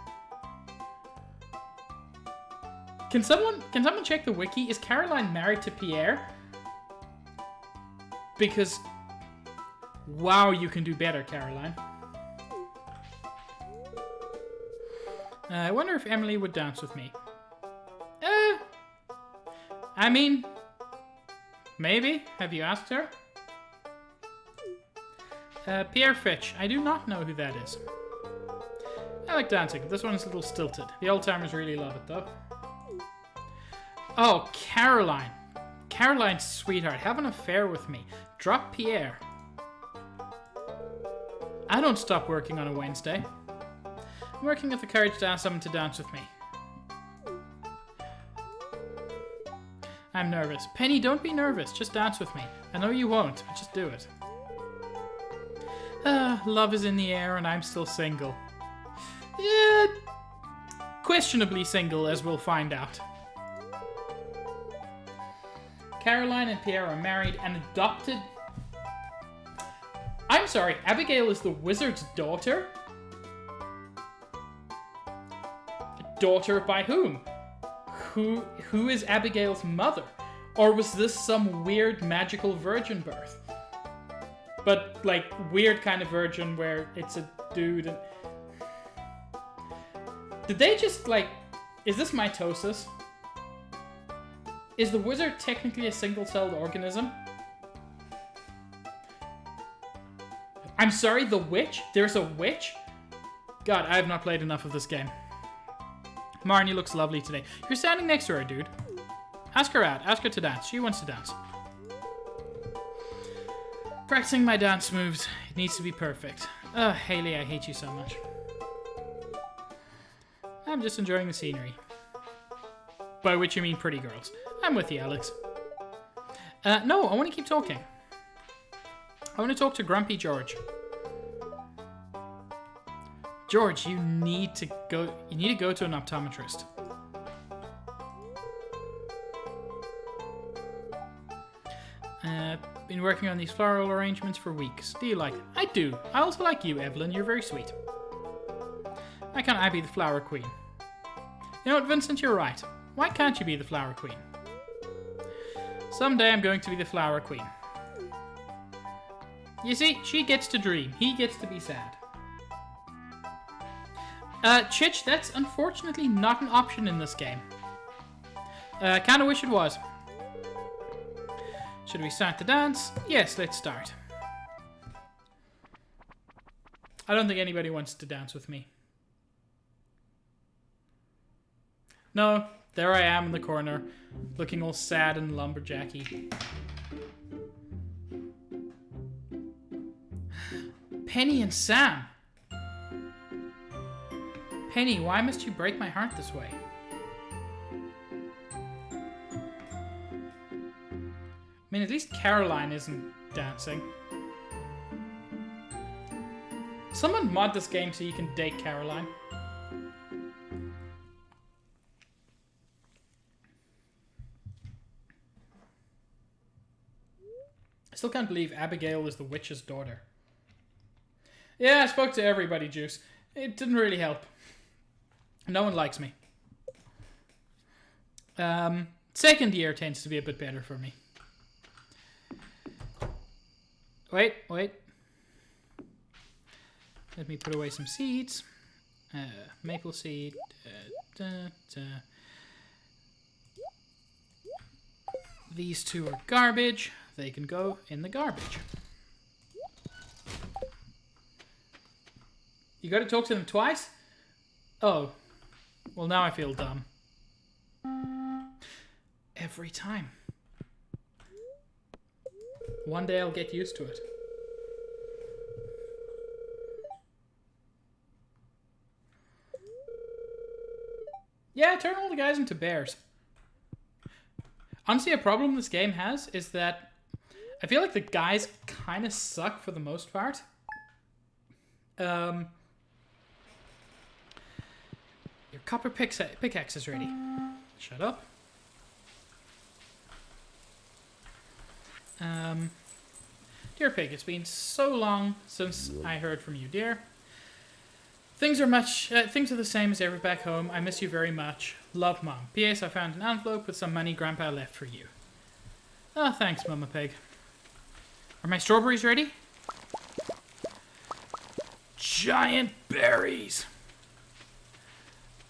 Can someone check the wiki? Is Caroline married to Pierre? Because, wow, you can do better, Caroline. I wonder if Emily would dance with me. I mean, maybe. Have you asked her? Pierre Fitch. I do not know who that is. I like dancing. This one's a little stilted. The old-timers really love it, though. Oh, Caroline. Caroline's sweetheart. Have an affair with me. Drop Pierre. I don't stop working on a Wednesday. I'm working with the courage to ask someone to dance with me. I'm nervous. Penny, don't be nervous. Just dance with me. I know you won't, but just do it. Love is in the air and I'm still single. Yeah, questionably single, as we'll find out. Caroline and Pierre are married and adopted... I'm sorry, Abigail is the wizard's daughter? Daughter by whom? Who is Abigail's mother? Or was this some weird magical virgin birth? But, like, weird kind of virgin where it's a dude and... Did they just, like... Is this mitosis? Is the wizard technically a single-celled organism? I'm sorry, the witch? There's a witch? God, I have not played enough of this game. Marnie looks lovely today. You're standing next to her, dude. Ask her out. Ask her to dance. She wants to dance. Practicing my dance moves. It needs to be perfect. Ugh, Haley, I hate you so much. I'm just enjoying the scenery. By which you mean pretty girls. I'm with you, Alex. No, I want to keep talking. I want to talk to Grumpy George. George, you need to go to an optometrist. Been working on these floral arrangements for weeks. Do you like them? I do. I also like you, Evelyn. You're very sweet. Why can't I be the flower queen? You know what, Vincent? You're right. Why can't you be the flower queen? Someday I'm going to be the flower queen. You see, she gets to dream. He gets to be sad. Chich, that's unfortunately not an option in this game. Kinda wish it was. Should we start the dance? Yes, let's start. I don't think anybody wants to dance with me. No, there I am in the corner, looking all sad and lumberjacky. Penny and Sam! Penny, why must you break my heart this way? I mean, at least Caroline isn't dancing. Someone mod this game so you can date Caroline. I still can't believe Abigail is the witch's daughter. Yeah, I spoke to everybody, Juice. It didn't really help. No one likes me. Second year tends to be a bit better for me. Wait. Let me put away some seeds. Maple seed. These two are garbage. They can go in the garbage. You gotta talk to them twice? Oh. Well, now I feel dumb. Every time. One day I'll get used to it. Yeah, turn all the guys into bears. Honestly, a problem this game has is that I feel like the guys kind of suck for the most part. Your copper pickaxe is ready. Shut up. Dear Pig, it's been so long since I heard from you, dear. Things are the same as ever back home. I miss you very much. Love, Mom. P.S. I found an envelope with some money Grandpa left for you. Oh, thanks, Mama Pig. Are my strawberries ready? Giant berries!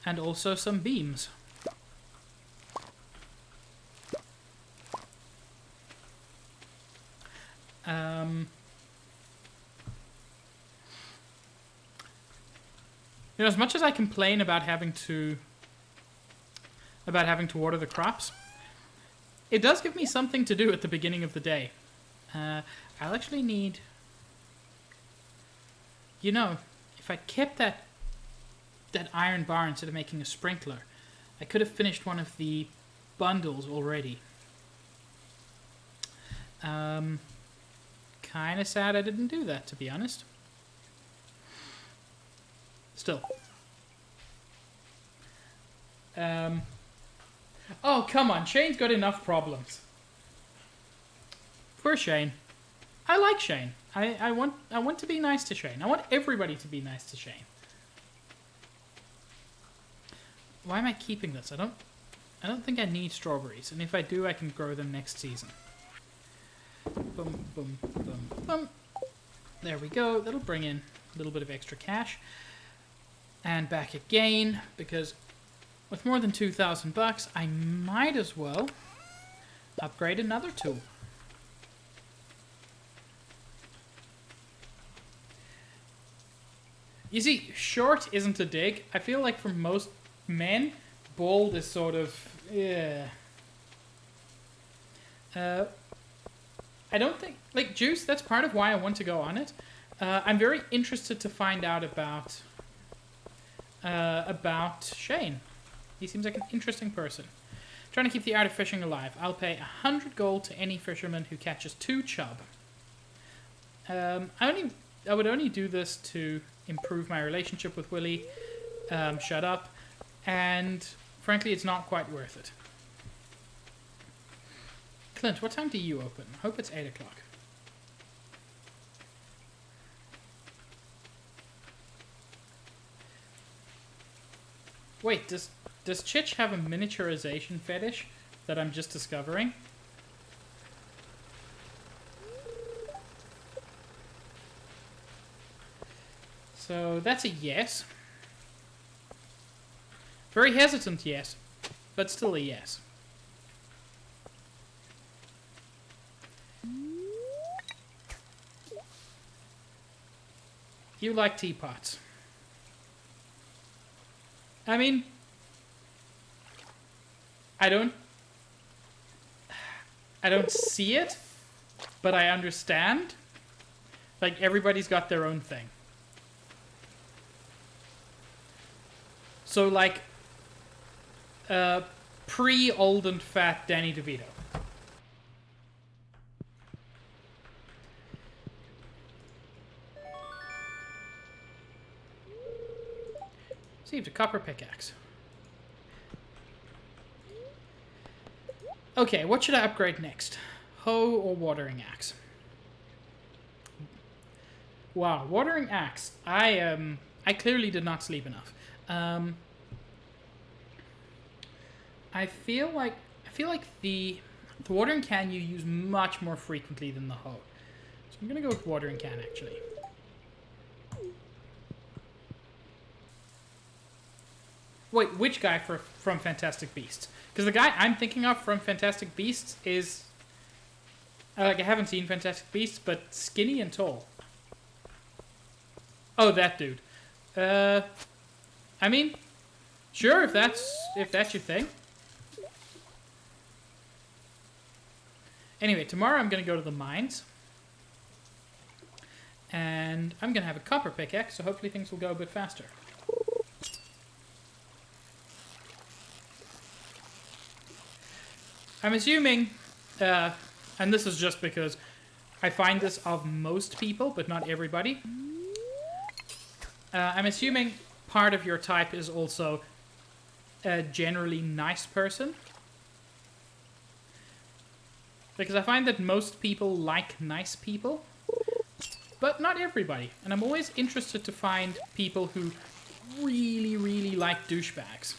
And also some beams. You know, as much as I complain about having to water the crops, it does give me something to do at the beginning of the day. I'll actually need... You know, if I kept that iron bar instead of making a sprinkler, I could have finished one of the bundles already. Kind of sad I didn't do that, to be honest. Still. Oh, come on. Shane's got enough problems. Poor Shane. I like Shane. I want to be nice to Shane. I want everybody to be nice to Shane. Why am I keeping this? I don't think I need strawberries, and if I do, I can grow them next season. Boom, boom, boom, boom. There we go. That'll bring in a little bit of extra cash. And back again, because with more than 2,000 bucks, I might as well upgrade another tool. You see, short isn't a dig. I feel like for most men, bald is sort of... yeah. I don't think... Like, Juice, that's part of why I want to go on it. I'm very interested to find out about... about Shane. He seems like an interesting person. Trying to keep the art of fishing alive. I'll pay 100 gold to any fisherman who catches 2 chub. I would only do this to improve my relationship with Willie. Shut up. And frankly, it's not quite worth it. Clint, what time do you open? I hope it's 8 o'clock. Wait, does Chich have a miniaturization fetish that I'm just discovering? So that's a yes. Very hesitant yes, but still a yes. You like teapots. I mean, I don't see it, but I understand. Like, everybody's got their own thing. So, like, pre-old and fat Danny DeVito. Received a copper pickaxe. Okay, what should I upgrade next? Hoe or watering axe? Wow, watering axe. I clearly did not sleep enough. I feel like the watering can you use much more frequently than the hoe. So I'm gonna go with watering can actually. Wait, which guy from Fantastic Beasts? Because the guy I'm thinking of from Fantastic Beasts is... like, I haven't seen Fantastic Beasts, but skinny and tall. Oh, that dude. I mean, sure, if that's your thing. Anyway, tomorrow I'm going to go to the mines. And I'm going to have a copper pickaxe, so hopefully things will go a bit faster. I'm assuming, and this is just because I find this of most people, but not everybody. I'm assuming part of your type is also a generally nice person. Because I find that most people like nice people, but not everybody. And I'm always interested to find people who really, really like douchebags.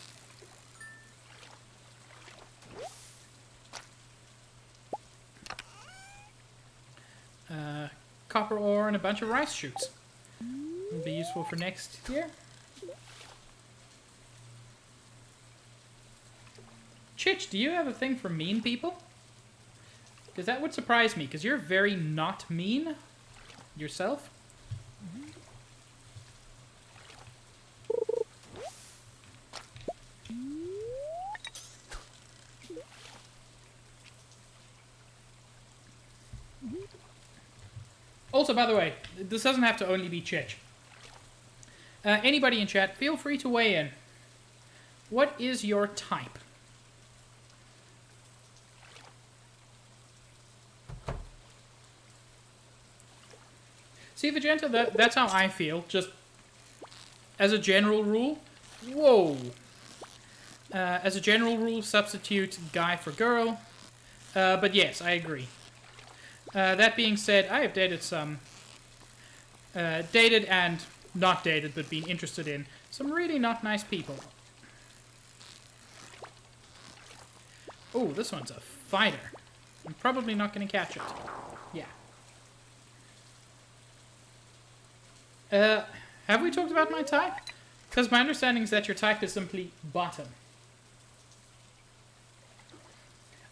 Copper ore and a bunch of rice shoots. Will be useful for next year. Chich, do you have a thing for mean people? Because that would surprise me, because you're very not mean yourself. Also, by the way, this doesn't have to only be Chich. Anybody in chat, feel free to weigh in. What is your type? See, Vegeta, that's how I feel. Just as a general rule. Whoa. As a general rule, substitute guy for girl. But yes, I agree. That being said, I have dated some... dated and not dated, but been interested in some really not nice people. Oh, this one's a fighter. I'm probably not going to catch it. Yeah. Have we talked about my type? Because my understanding is that your type is simply bottom.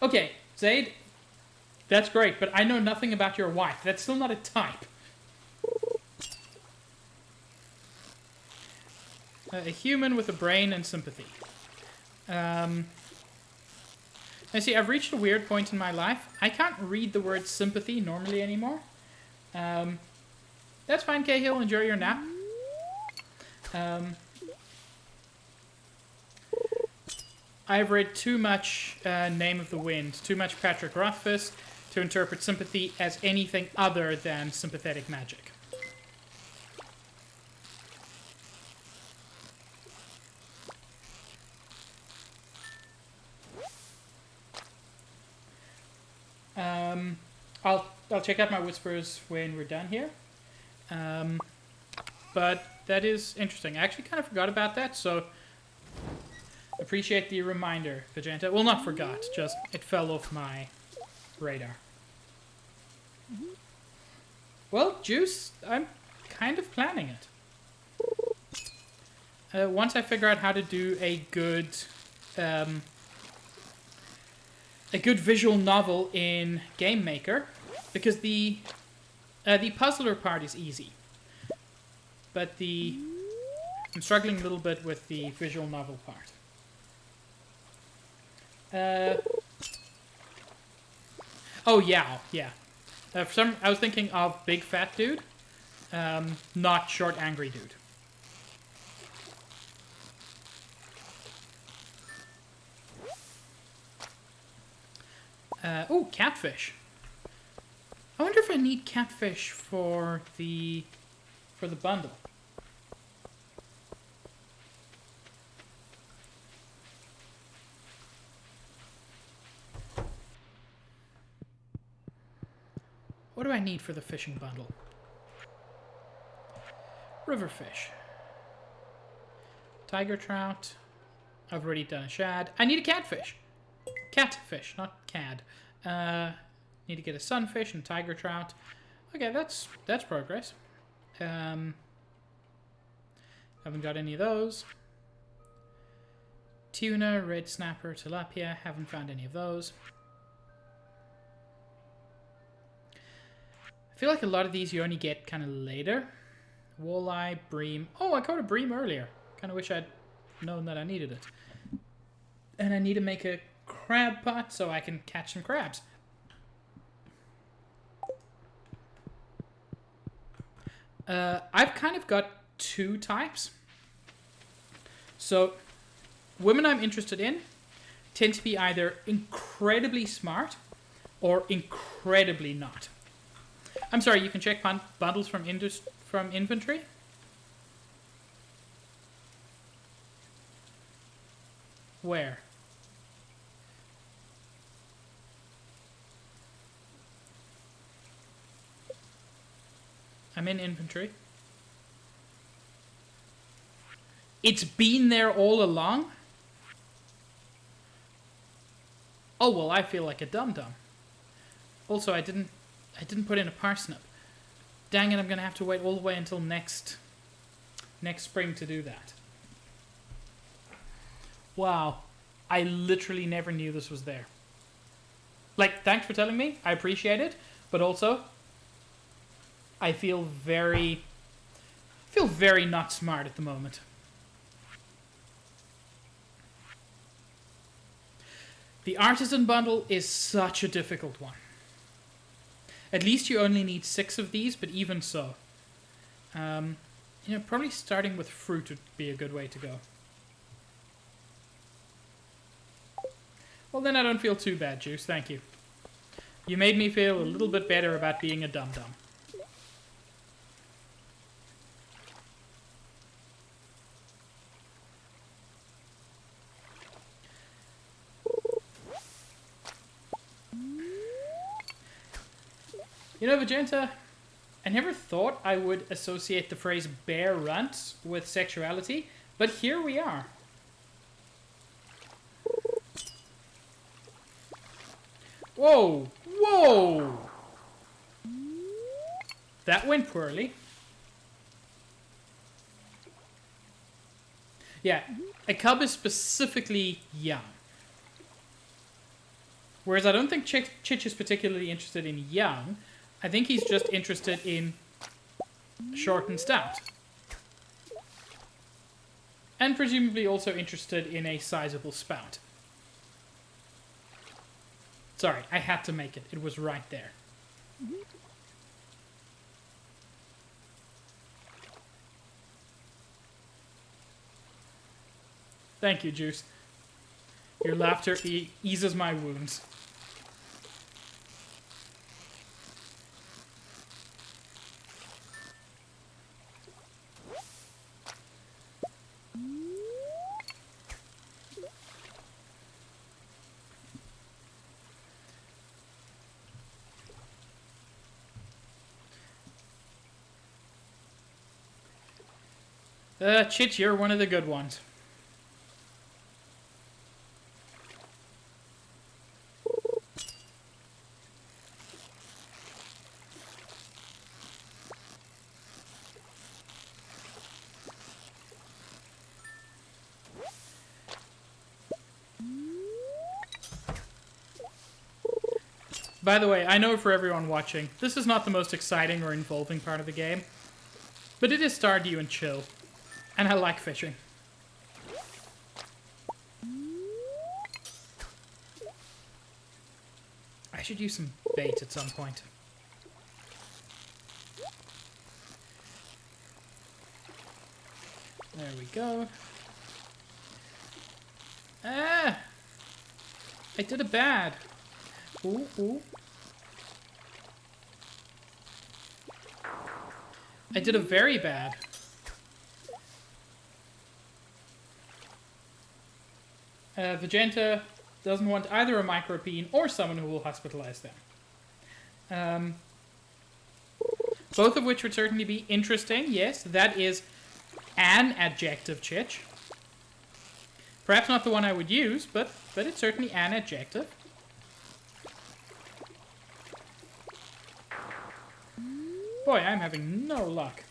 Okay, Zaid, that's great, but I know nothing about your wife. That's still not a type. A human with a brain and sympathy. I see, I've reached a weird point in my life. I can't read the word sympathy normally anymore. That's fine, Cahill. Enjoy your nap. I've read too much Name of the Wind, too much Patrick Rothfuss to interpret sympathy as anything other than sympathetic magic. I'll check out my whispers when we're done here. But that is interesting. I actually kind of forgot about that, so appreciate the reminder, Vegeta. Well, not forgot, just it fell off my radar. Well, Juice, I'm kind of planning it. Once I figure out how to do a good visual novel in Game Maker, because the puzzler part is easy, but I'm struggling a little bit with the visual novel part. Oh yeah. I was thinking of Big Fat Dude, not Short Angry Dude. Oh, catfish. I wonder if I need catfish for the bundle. What do I need for the fishing bundle? River fish. Tiger trout. I've already done a shad. I need a catfish. Catfish, not cad. Need to get a sunfish and tiger trout. Okay, that's progress. Haven't got any of those. Tuna, red snapper, tilapia. Haven't found any of those. I feel like a lot of these you only get kind of later. Walleye, bream. Oh, I caught a bream earlier. Kind of wish I'd known that I needed it. And I need to make a crab pot so I can catch some crabs. I've kind of got two types. So, women I'm interested in tend to be either incredibly smart or incredibly not. I'm sorry, you can check bundles from inventory? Where? I'm in inventory. It's been there all along? Oh, well, I feel like a dum-dum. Also, I didn't put in a parsnip. Dang it, I'm going to have to wait all the way until next spring to do that. Wow. I literally never knew this was there. Like, thanks for telling me. I appreciate it. But also, I feel very not smart at the moment. The artisan bundle is such a difficult one. At least you only need 6 of these, but even so. Probably starting with fruit would be a good way to go. Well, then I don't feel too bad, Juice. Thank you. You made me feel a little bit better about being a dum-dum. You know, Vegeta, I never thought I would associate the phrase bear runt with sexuality, but here we are. Whoa! Whoa! That went poorly. Yeah, a cub is specifically young. Whereas I don't think Chich is particularly interested in young. I think he's just interested in short and stout. And presumably also interested in a sizable spout. Sorry, I had to make it. It was right there. Thank you, Juice. Your laughter eases my wounds. Chit, you're one of the good ones. By the way, I know for everyone watching, this is not the most exciting or involving part of the game, but it is Stardew and chill, and I like fishing. I should use some bait at some point. There we go. Ah! I did it bad. Ooh, ooh. I did it very bad. Vegeta doesn't want either a micropene or someone who will hospitalize them. Both of which would certainly be interesting. Yes, that is an adjective, Chich. Perhaps not the one I would use, but it's certainly an adjective. Boy, I'm having no luck.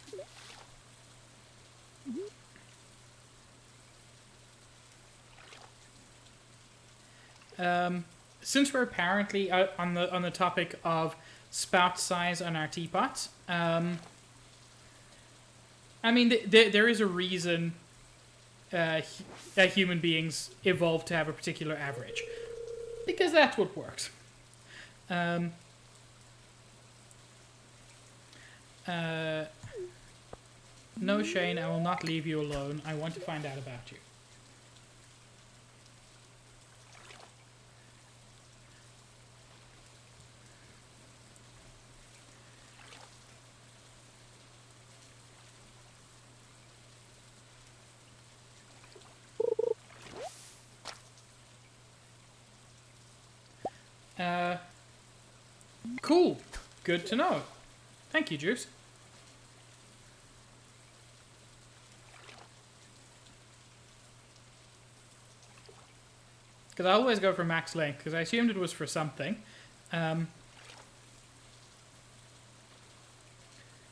Since we're apparently on the topic of spout size on our teapots, I mean, there is a reason that human beings evolved to have a particular average, because that's what works. No, Shane, I will not leave you alone. I want to find out about you. Cool. Good to know. Thank you, Juice. Because I always go for max length, because I assumed it was for something.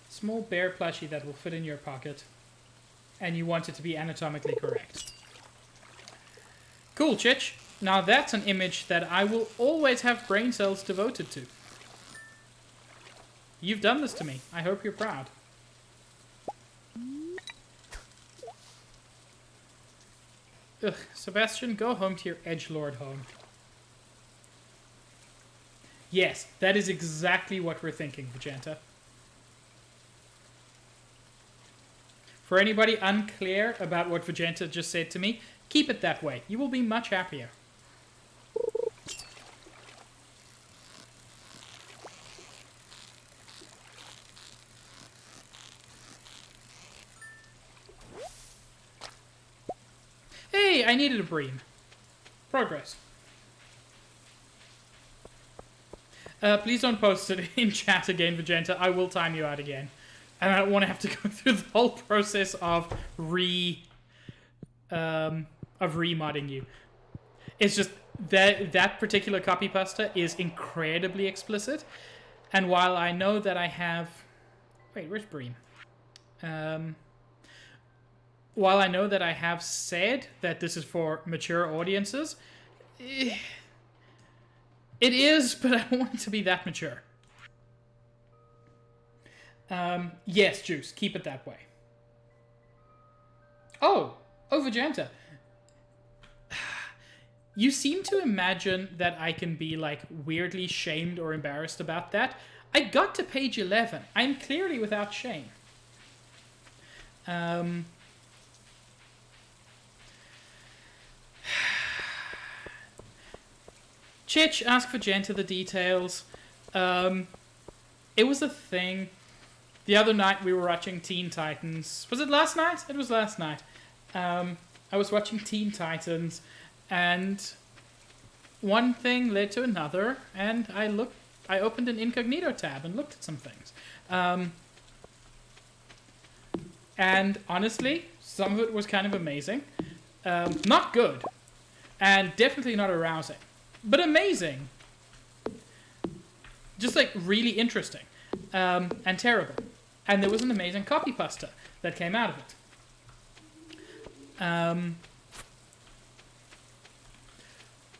Small bear plushie that will fit in your pocket. And you want it to be anatomically correct. Cool, Chich. Now that's an image that I will always have brain cells devoted to. You've done this to me. I hope you're proud. Ugh, Sebastian, go home to your edgelord home. Yes, that is exactly what we're thinking, Vegeta. For anybody unclear about what Vegeta just said to me, keep it that way. You will be much happier. Hey, I needed a bream. Progress. Please don't post it in chat again, Vegeta. I will time you out again. And I don't want to have to go through the whole process of remodding you. It's just that particular copy pasta is incredibly explicit. And while I know that I have... Wait, where's Bream? While I know that I have said that this is for mature audiences, it is, but I don't want it to be that mature. Yes, Juice, keep it that way. Oh, Vegeta. You seem to imagine that I can be, like, weirdly shamed or embarrassed about that. I got to page 11. I'm clearly without shame. Chich, ask for Genta the details. It was a thing. The other night we were watching Teen Titans. Was it last night? It was last night. I was watching Teen Titans, and one thing led to another, and I opened an incognito tab and looked at some things. And honestly, some of it was kind of amazing. Not good, and definitely not arousing, but amazing. Just like really interesting, and terrible. And there was an amazing copy pasta that came out of it.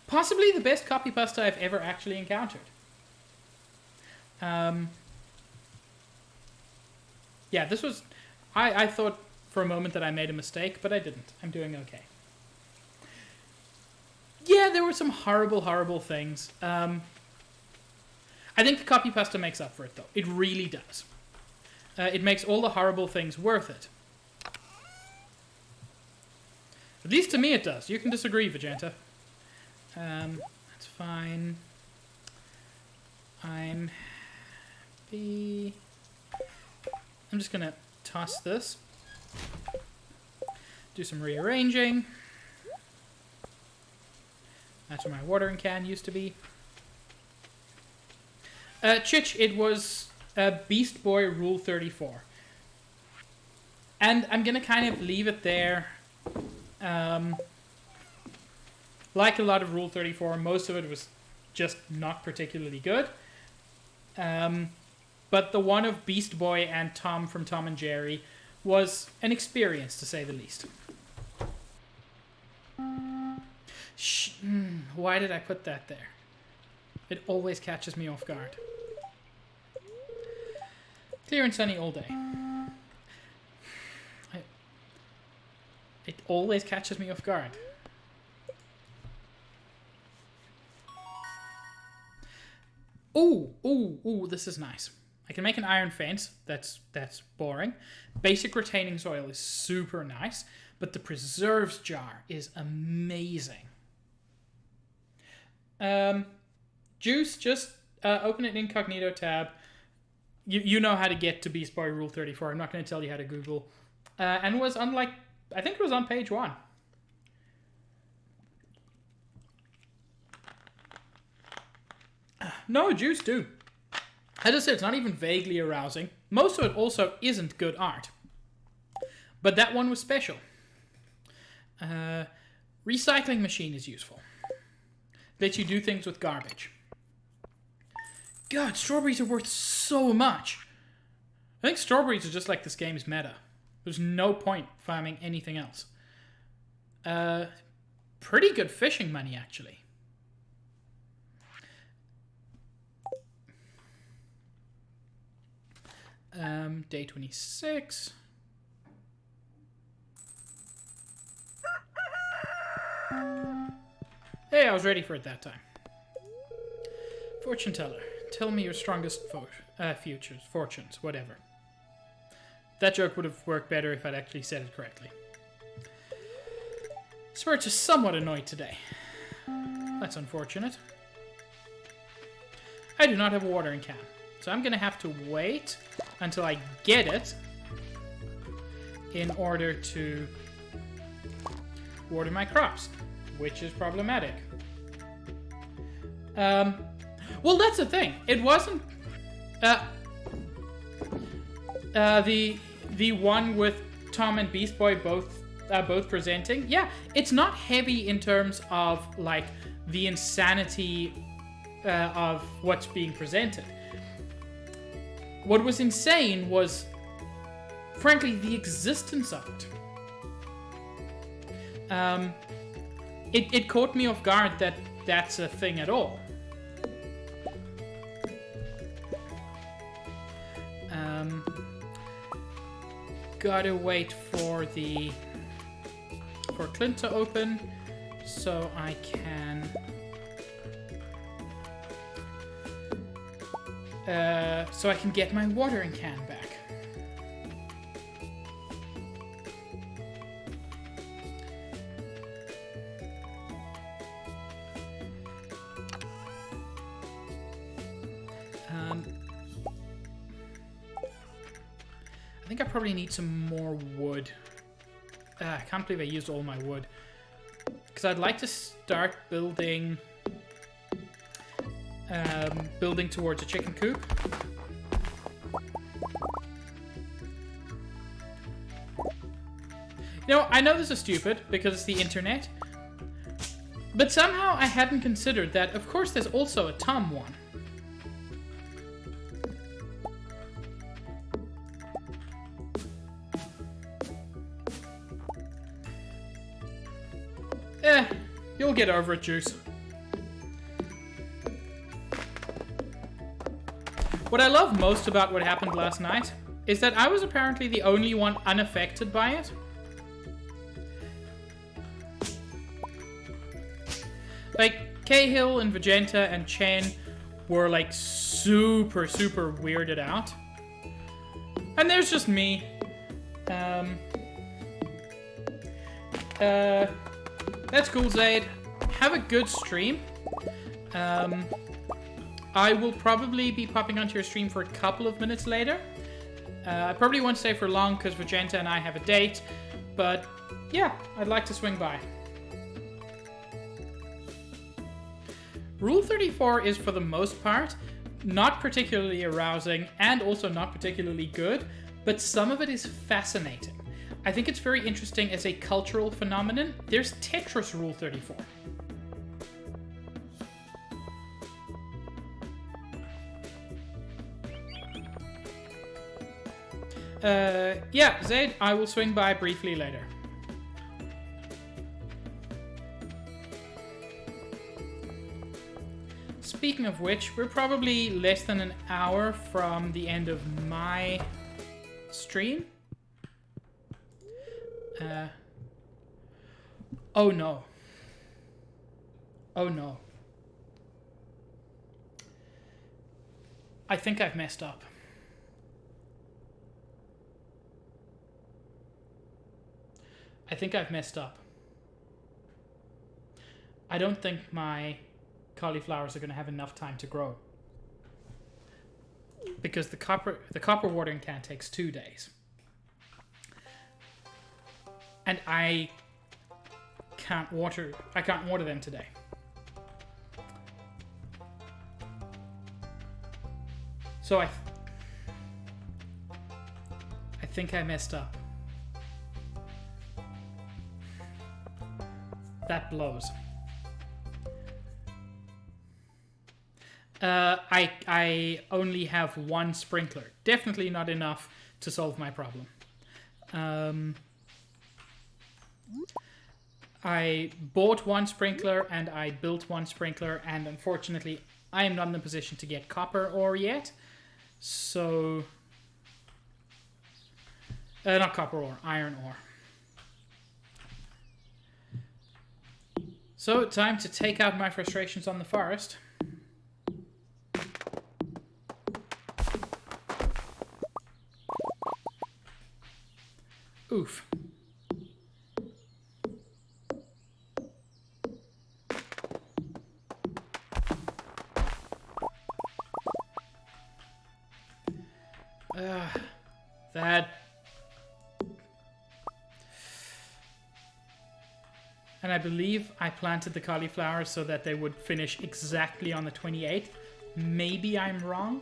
Possibly the best copy pasta I've ever actually encountered. Yeah, this was... I thought for a moment that I made a mistake, but I didn't. I'm doing okay. Yeah, there were some horrible, horrible things. I think the copy pasta makes up for it, though. It really does. It makes all the horrible things worth it. At least to me it does. You can disagree, Vegeta. That's fine. I'm happy. I'm just gonna toss this. Do some rearranging. That's where my watering can used to be. Chich, it was Beast Boy Rule 34. And I'm gonna kind of leave it there. Like a lot of Rule 34, most of it was just not particularly good. But the one of Beast Boy and Tom from Tom and Jerry was an experience, to say the least. Why did I put that there? It always catches me off guard. Clear and sunny all day. It always catches me off guard. Ooh, this is nice. I can make an iron fence. That's boring. Basic retaining soil is super nice, but the preserves jar is amazing. Juice, just open an incognito tab. You know how to get to Beast Boy Rule 34. I'm not going to tell you how to Google. And was unlike, I think it was on page 1. No, Juice do. As I said, it's not even vaguely arousing. Most of it also isn't good art. But that one was special. Recycling machine is useful. Lets you do things with garbage. God, strawberries are worth so much. I think strawberries are just like this game's meta. There's no point farming anything else. Pretty good fishing money, actually. Day 26. Hey, I was ready for it that time. Fortune teller, tell me your strongest fortunes, whatever. That joke would have worked better if I'd actually said it correctly. Spurts is somewhat annoyed today. That's unfortunate. I do not have a watering can, so I'm going to have to wait until I get it in order to water my crops, which is problematic. Well, that's the thing. It wasn't the one with Tom and Beast Boy both presenting. Yeah, it's not heavy in terms of like the insanity of what's being presented. What was insane was, frankly, the existence of it. It caught me off guard that that's a thing at all. Gotta wait for Clint to open so I can get my watering can back. think I probably need some more wood. I can't believe I used all my wood. Because I'd like to start building... building towards a chicken coop. You know, I know this is stupid because it's the internet. But somehow I hadn't considered that, of course, there's also a Tom one. You'll get over it, Juice. What I love most about what happened last night is that I was apparently the only one unaffected by it. Like, Cahill and Vegeta and Chen were like super weirded out. And there's just me. That's cool, Zaid. Have a good stream. I will probably be popping onto your stream for a couple of minutes later. I probably won't stay for long because Vegeta and I have a date. But yeah, I'd like to swing by. Rule 34 is, for the most part, not particularly arousing and also not particularly good, but some of it is fascinating. I think it's very interesting as a cultural phenomenon. There's Tetris Rule 34. Yeah, Zaid, I will swing by briefly later. Speaking of which, we're probably less than an hour from the end of my stream. Oh no. Oh no. I think I've messed up. I think I've messed up. I don't think my cauliflowers are going to have enough time to grow. Because the copper watering can takes 2 days. And I can't water them today. So I think I messed up. That blows. I only have one sprinkler. Definitely not enough to solve my problem. I bought one sprinkler and I built one sprinkler, and unfortunately I am not in a position to get copper ore yet. So... not copper ore, iron ore. So, time to take out my frustrations on the forest. Oof. That... And I believe I planted the cauliflowers so that they would finish exactly on the 28th. Maybe I'm wrong.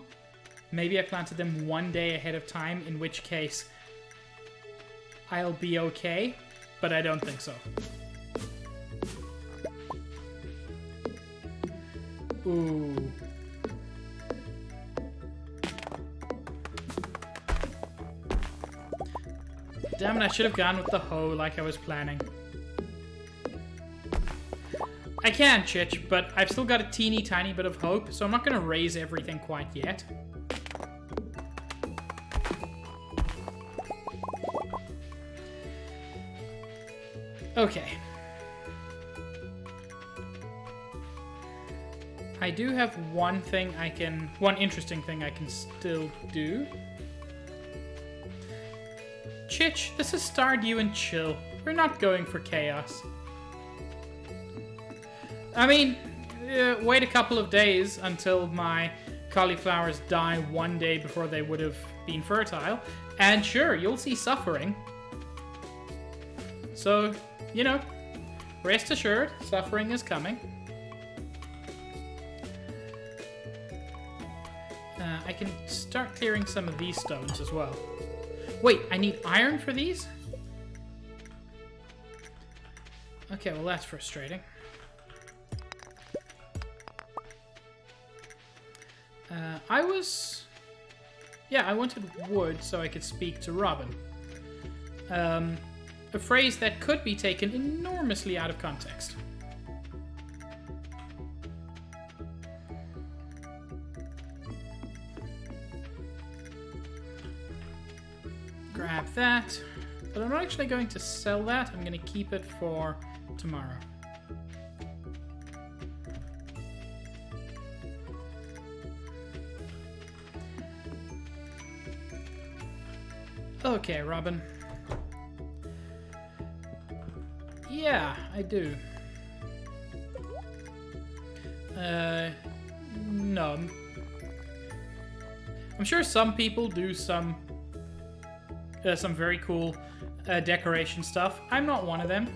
Maybe I planted them 1 day ahead of time, in which case I'll be okay, but I don't think so. Ooh. Damn it, I should have gone with the hoe like I was planning. I can, Chich, but I've still got a teeny tiny bit of hope, so I'm not going to raise everything quite yet. Okay. I do have one interesting thing I can still do. Chich, this is Stardew and chill. We're not going for chaos. I mean, wait a couple of days until my cauliflowers die 1 day before they would have been fertile, And sure, you'll see suffering. So, you know, rest assured, suffering is coming. I can start clearing some of these stones as well. Wait, I need iron for these? Okay, well that's frustrating. I wanted wood so I could speak to Robin. A phrase that could be taken enormously out of context. Grab that. But I'm not actually going to sell that. I'm going to keep it for tomorrow. Okay, Robin. Yeah, I do. No. I'm sure some people do some very cool decoration stuff. I'm not one of them.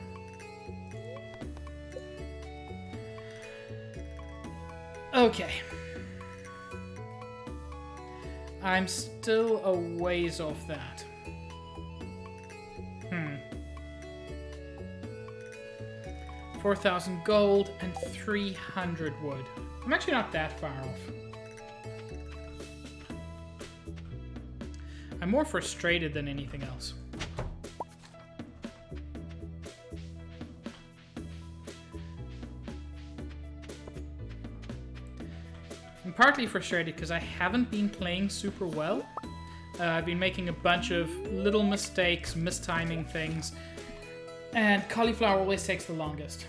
Okay. I'm still a ways off that. 4,000 gold and 300 wood. I'm actually not that far off. I'm more frustrated than anything else. I'm partly frustrated because I haven't been playing super well. I've been making a bunch of little mistakes, mistiming things, and cauliflower always takes the longest.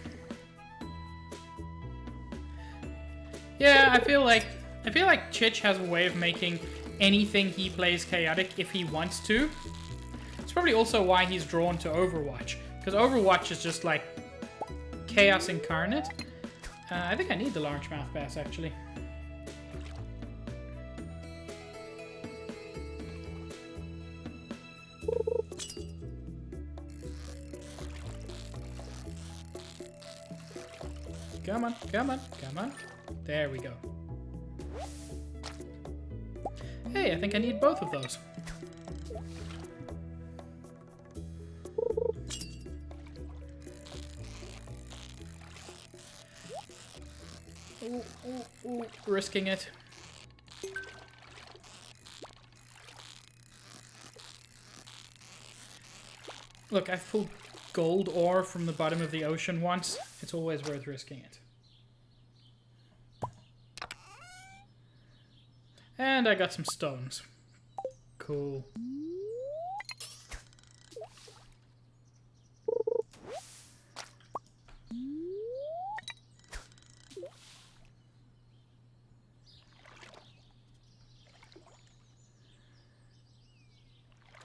Yeah, I feel like Chich has a way of making anything he plays chaotic if he wants to. It's probably also why he's drawn to Overwatch, because Overwatch is just like chaos incarnate. I think I need the largemouth bass actually. Come on, come on, come on. There we go. Hey, I think I need both of those. Ooh, ooh, ooh. Risking it. Look, I've pulled gold ore from the bottom of the ocean once. It's always worth risking it. And I got some stones. Cool.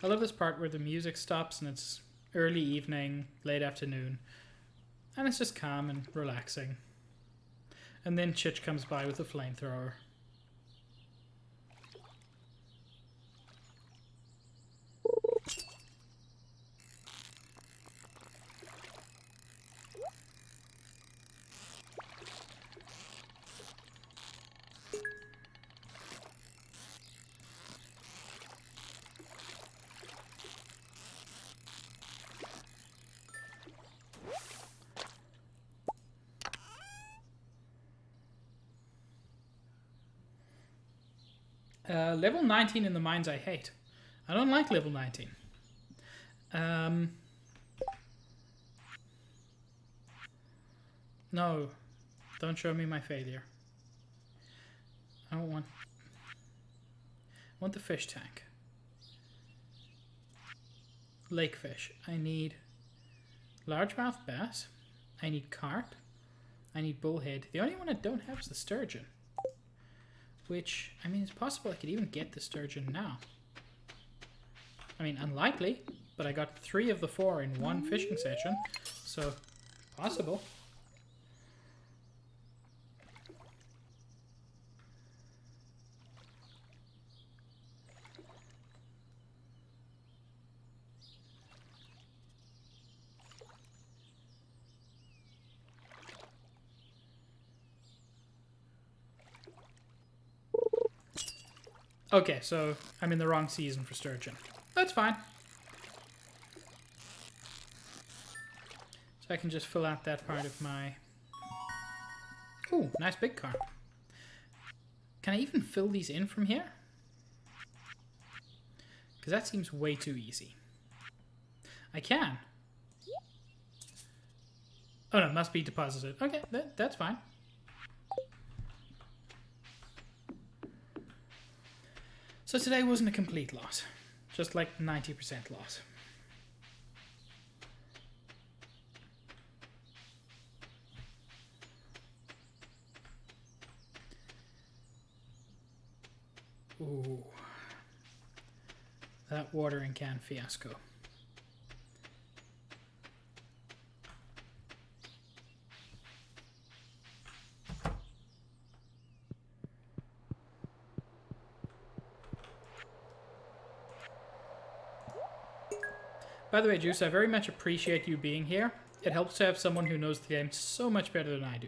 I love this part where the music stops and it's early evening, late afternoon, and it's just calm and relaxing. And then Chich comes by with a flamethrower. Level 19 in the mines I hate. I don't like level 19. No. Don't show me my failure. I don't want... I want the fish tank. Lake fish. I need largemouth bass. I need carp. I need bullhead. The only one I don't have is the sturgeon. Which, I mean, it's possible I could even get the sturgeon now. I mean, unlikely, but I got 3 of the 4 in one fishing session, so possible. Okay, so I'm in the wrong season for sturgeon. That's fine. So I can just fill out that part of my... Ooh, nice big car. Can I even fill these in from here? Because that seems way too easy. I can. Oh no, it must be deposited. Okay, that's fine. So today wasn't a complete loss. Just like 90% loss. Ooh. That watering can fiasco. By the way, Juice, I very much appreciate you being here. It helps to have someone who knows the game so much better than I do.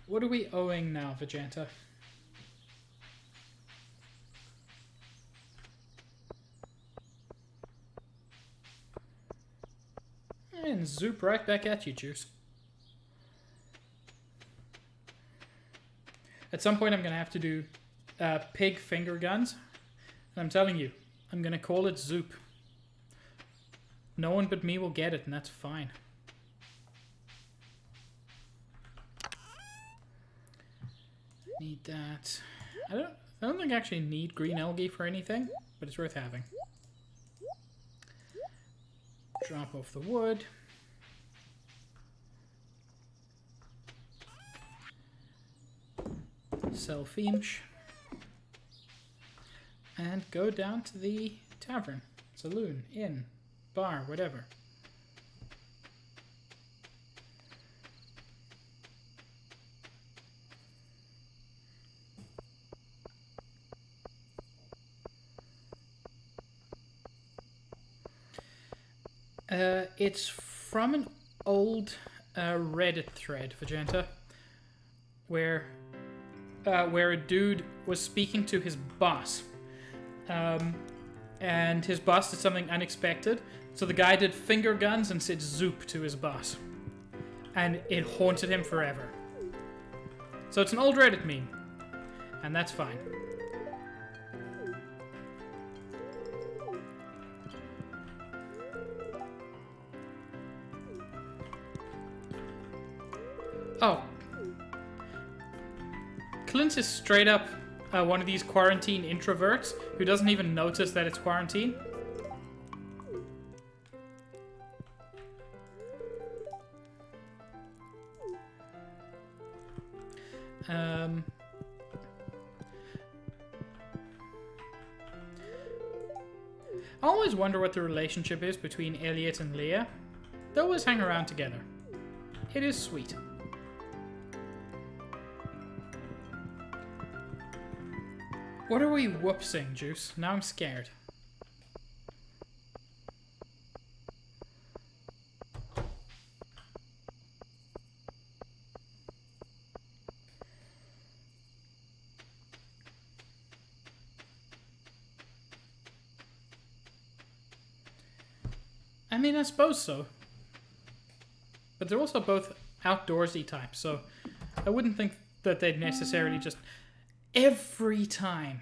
What are we owing now, Vegeta? And zoop right back at you, Juice. At some point I'm going to have to do pig finger guns. And I'm telling you, I'm going to call it Zoop. No one but me will get it, and that's fine. Need that. I don't think I actually need green algae for anything, but it's worth having. Drop off the wood. Sell Feemsh. And go down to the tavern, saloon, inn, bar, whatever. It's from an old Reddit thread, Vegeta, where a dude was speaking to his boss, and his boss did something unexpected. So the guy did finger guns and said "zoop" to his boss, and it haunted him forever. So it's an old Reddit meme, and that's fine. Oh. Clint is straight up one of these quarantine introverts who doesn't even notice that it's quarantine. I always wonder what the relationship is between Elliot and Leah. They always hang around together. It is sweet. What are we whoopsing, Juice? Now I'm scared. I mean, I suppose so. But they're also both outdoorsy types, so I wouldn't think that they'd necessarily just... Every time.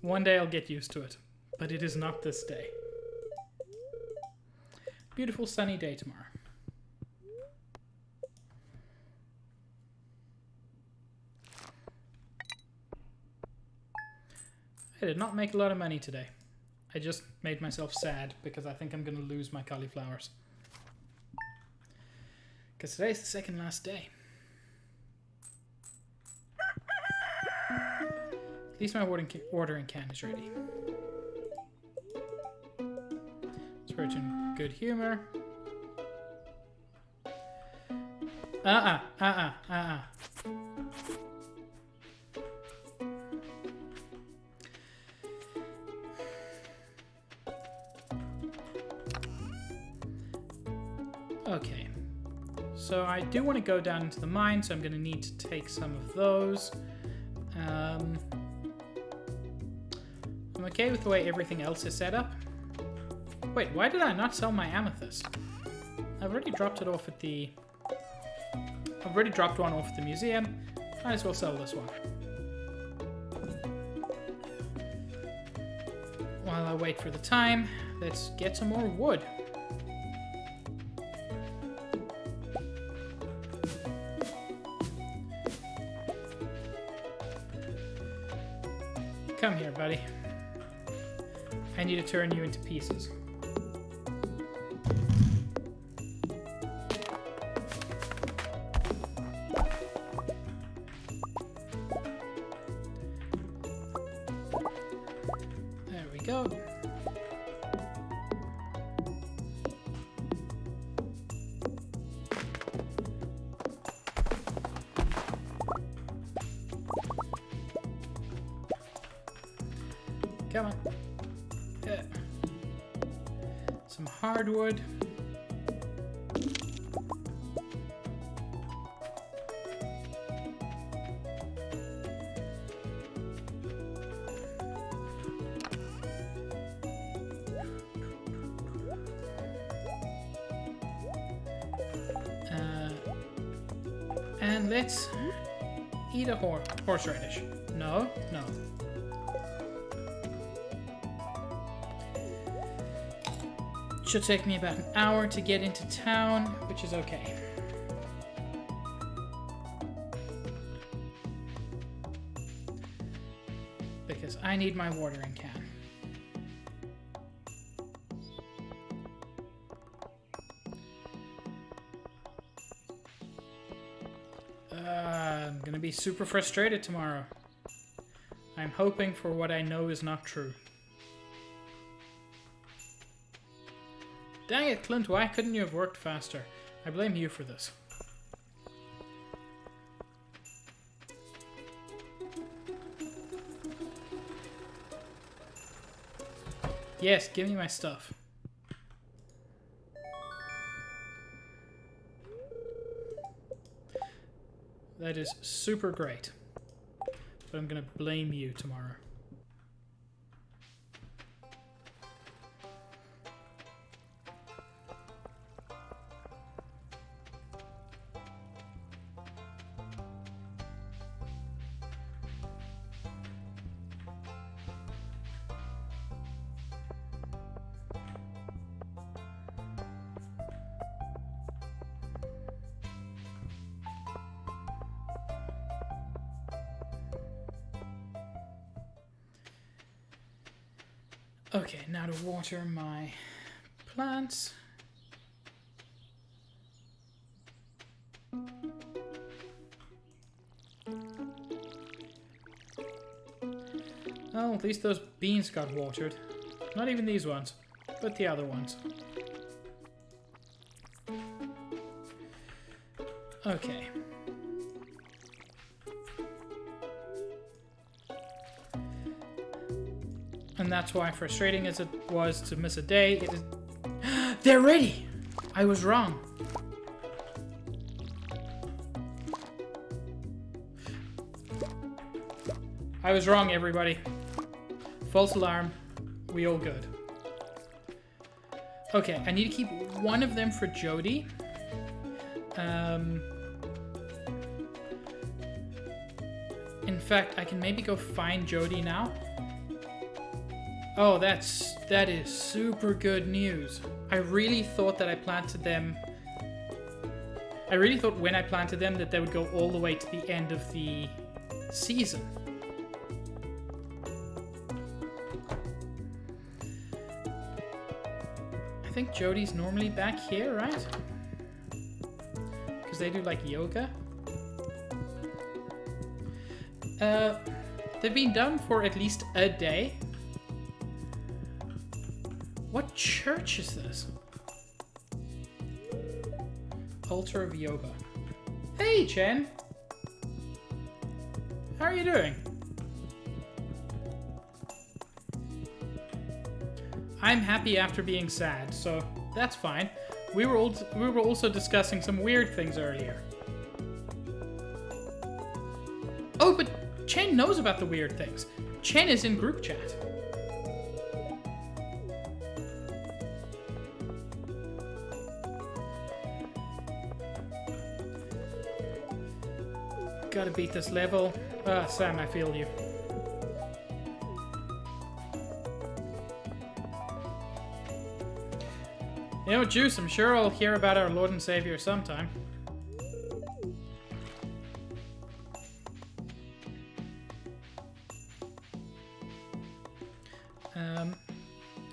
One day I'll get used to it, but it is not this day. Beautiful sunny day tomorrow. I did not make a lot of money today. I just made myself sad because I think I'm going to lose my cauliflowers. Because today's the second last day. At least my watering can is ready. Spirit in good humor. Okay. So I do want to go down into the mine, so I'm going to need to take some of those. I'm okay with the way everything else is set up. Wait, why did I not sell my amethyst? I've already dropped it off at the... I've already dropped one off at the museum. Might as well sell this one. While I wait for the time, let's get some more wood. Come here, buddy. I need to turn you into pieces. There we go. Come on. Yeah. Some hardwood. And let's eat a horseradish. No, no. Should take me about an hour to get into town, which is okay. Because I need my watering can. I'm gonna be super frustrated tomorrow. I'm hoping for what I know is not true. Dang it, Clint, why couldn't you have worked faster? I blame you for this. Yes, give me my stuff. That is super great. But I'm gonna blame you tomorrow. Okay, now to water my plants. Oh, at least those beans got watered. Not even these ones, but the other ones. Okay. And that's why, frustrating as it was to miss a day, it is... They're ready! I was wrong. I was wrong, everybody. False alarm. We all good. Okay, I need to keep one of them for Jody. In fact, I can maybe go find Jody now. Oh, that is super good news. I really thought that I planted them... I really thought when I planted them that they would go all the way to the end of the season. I think Jody's normally back here, right? Because they do like yoga. They've been done for at least a day. What church is this? Altar of Yoga. Hey, Chen! How are you doing? I'm happy after being sad, so that's fine. We were also discussing some weird things earlier. Oh, but Chen knows about the weird things. Chen is in group chat. Gotta beat this level. Ah, Sam, I feel you. You know, Juice, I'm sure I'll hear about our Lord and Savior sometime.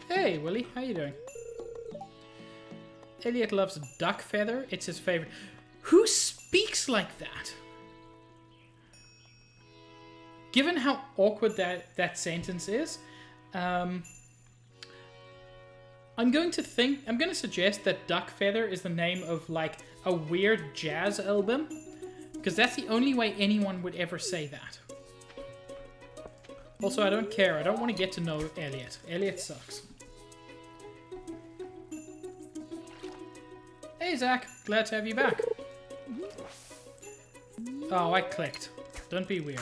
Hey, Willie, how you doing? Elliot loves duck feather. It's his favorite. Who speaks like that? Given how awkward that sentence is, I'm going to suggest that Duck Feather is the name of like a weird jazz album, because that's the only way anyone would ever say that. Also, I don't care. I don't want to get to know Elliot. Elliot sucks. Hey, Zach. Glad to have you back. Oh, I clicked. Don't be weird.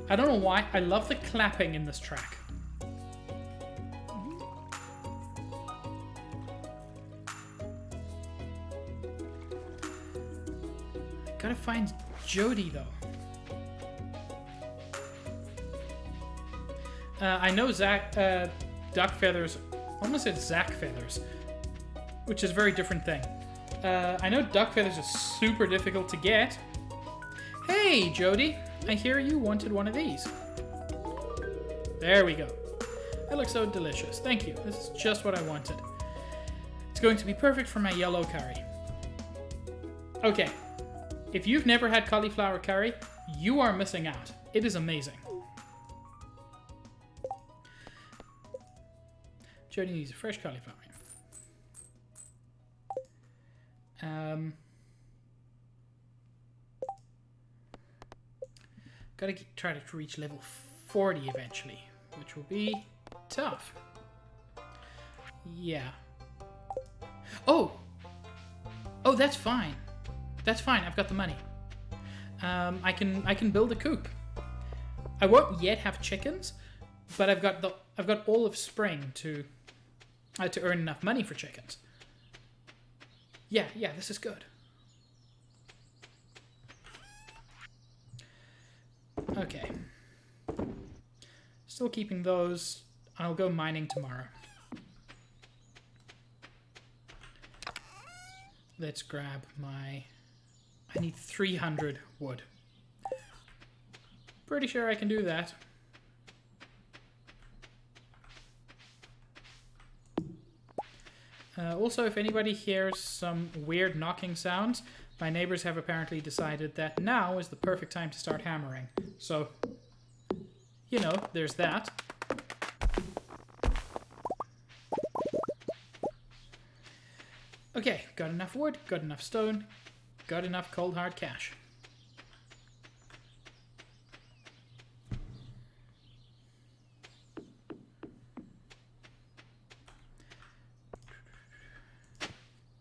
I don't know why. I love the clapping in this track. Gotta find Jody, though. I know Duck Feathers, I almost said Zach Feathers, which is a very different thing. I know Duck Feathers is super difficult to get. Hey, Jody, I hear you wanted one of these. There we go. That looks so delicious. Thank you. This is just what I wanted. It's going to be perfect for my yellow curry. Okay. If you've never had cauliflower curry, you are missing out. It is amazing. Jody needs a fresh cauliflower. Gotta try to reach level 40 eventually, which will be tough. Yeah. Oh, that's fine. That's fine. I've got the money. I can build a coop. I won't yet have chickens, but I've got all of spring to earn enough money for chickens. Yeah, this is good. Okay. Still keeping those. I'll go mining tomorrow. Let's grab my... I need 300 wood. Pretty sure I can do that. Also, if anybody hears some weird knocking sounds, my neighbors have apparently decided that now is the perfect time to start hammering. So, you know, there's that. Okay, got enough wood, got enough stone, got enough cold hard cash.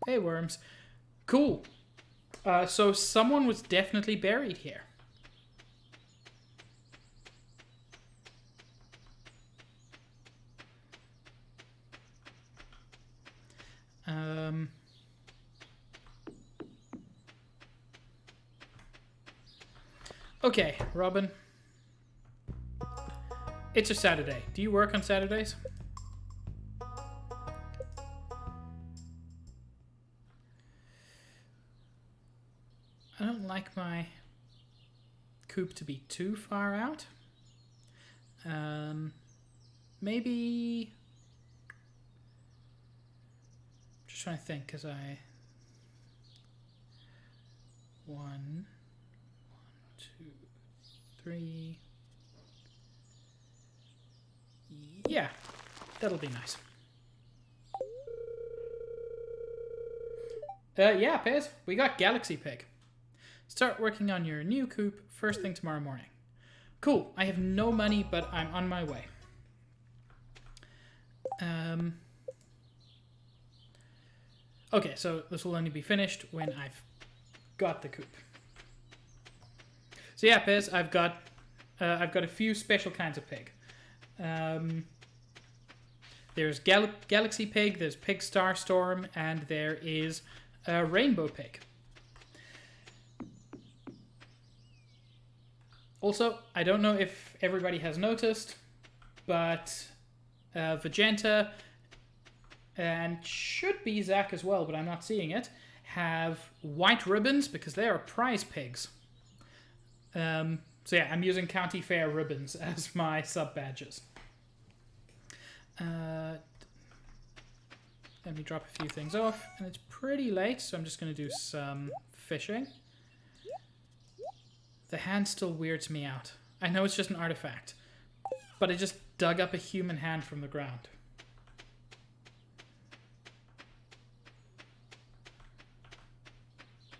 Hey, worms. Cool. So someone was definitely buried here. Okay, Robin. It's a Saturday. Do you work on Saturdays? I don't like my coop to be too far out. Maybe... Just trying to think, because I... One, two, three... Yeah, that'll be nice. Yeah, Pez, we got Galaxy Pig. Start working on your new coop first thing tomorrow morning. Cool. I have no money, but I'm on my way. Okay, so this will only be finished when I've got the coop. So yeah, Pez, I've got a few special kinds of pig. There's Galaxy Pig, there's Pig Starstorm, and there is Rainbow Pig. Also, I don't know if everybody has noticed, but Vegeta, and should be Zach as well, but I'm not seeing it, have white ribbons because they are prize pigs. So yeah, I'm using County Fair ribbons as my sub badges. Let me drop a few things off, and it's pretty late, so I'm just going to do some fishing. The hand still weirds me out. I know it's just an artifact, but I just dug up a human hand from the ground.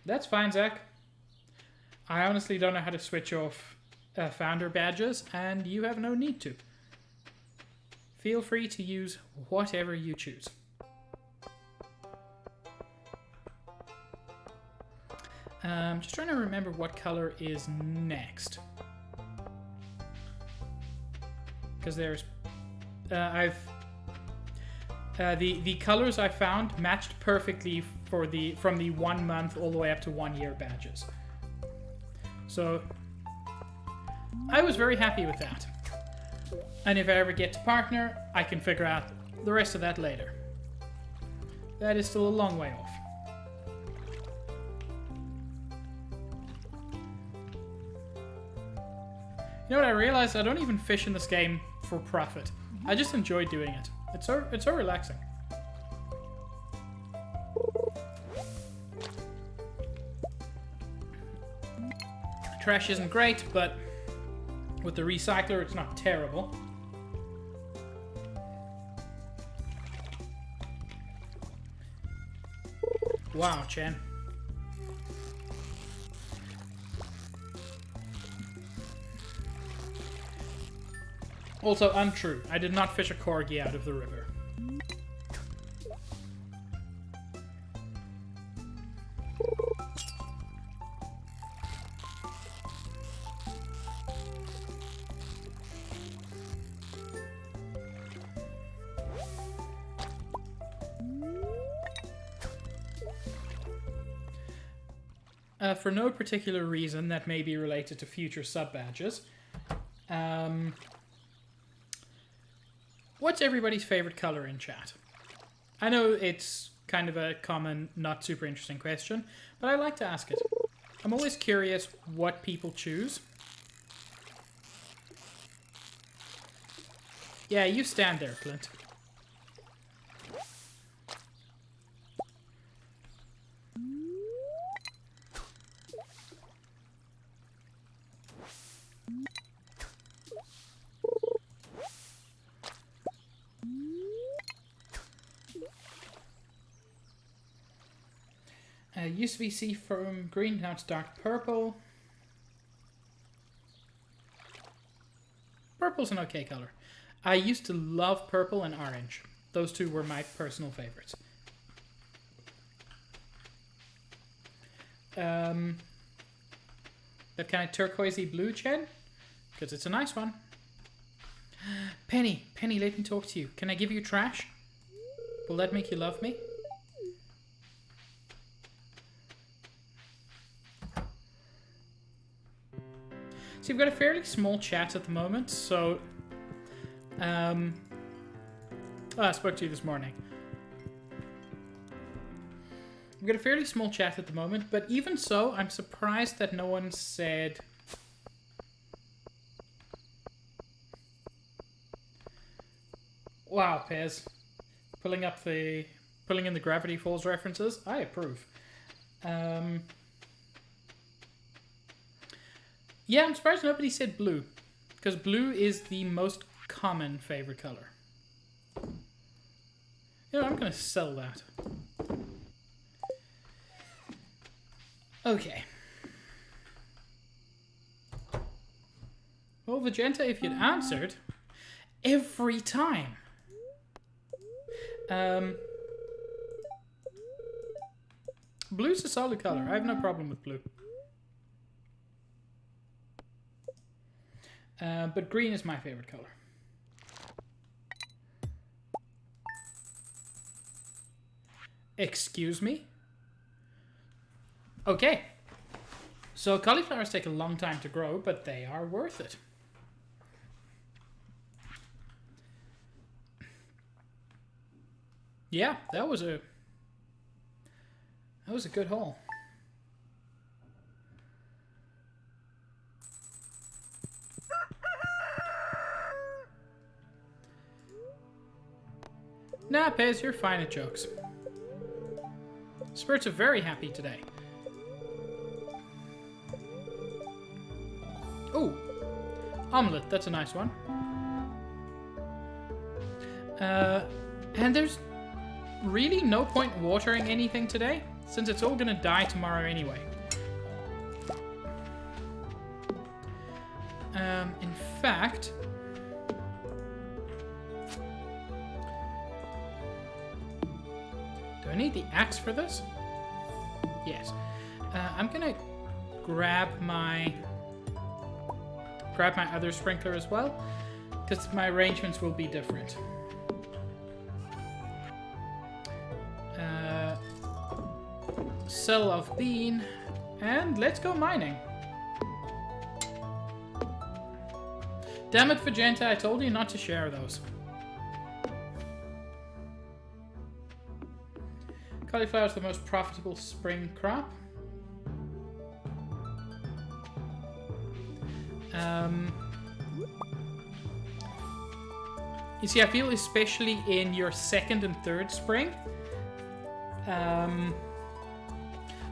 That's fine, Zach. I honestly don't know how to switch off founder badges, and you have no need to. Feel free to use whatever you choose. Just trying to remember what color is next. Because there's... the colors I found matched perfectly for from the 1 month all the way up to 1 year badges. So I was very happy with that. And if I ever get to partner, I can figure out the rest of that later. That is still a long way off. You know what I realized? I don't even fish in this game for profit. I just enjoy doing it. It's so relaxing. Trash isn't great, but with the recycler, it's not terrible. Wow, Chen. Also untrue. I did not fish a corgi out of the river. For no particular reason that may be related to future sub-badges. What's everybody's favorite color in chat? I know it's kind of a common, not super interesting question, but I like to ask it. I'm always curious what people choose. Yeah, you stand there, Clint. Used to be seafoam green, now it's dark purple. Purple's an okay color. I used to love purple and orange. Those two were my personal favorites. That kind of turquoisey blue, Chen? Because it's a nice one. Penny, let me talk to you. Can I give you trash? Will that make you love me? So you've got a fairly small chat at the moment, so... I spoke to you this morning. We've got a fairly small chat at the moment, but even so, I'm surprised that no one said... Wow, Pez. Pulling in the Gravity Falls references. I approve. Yeah, I'm surprised nobody said blue. Because blue is the most common favorite color. You know, I'm going to sell that. Okay. Well, Vegeta, if you'd answered every time. Blue's a solid color. I have no problem with blue. But green is my favorite color. Excuse me? Okay. So cauliflowers take a long time to grow, but they are worth it. Yeah, that was a good haul. Nah, Pez, you're fine at jokes. Spurts are very happy today. Oh, omelette, that's a nice one. And there's really no point watering anything today, since it's all gonna die tomorrow anyway. In fact... Do I need the axe for this? Yes. I'm gonna grab my other sprinkler as well, because my arrangements will be different. Cell of bean, and let's go mining. Damn it, Vegeta, I told you not to share those. Cauliflower is the most profitable spring crop. You see, I feel especially in your second and third spring.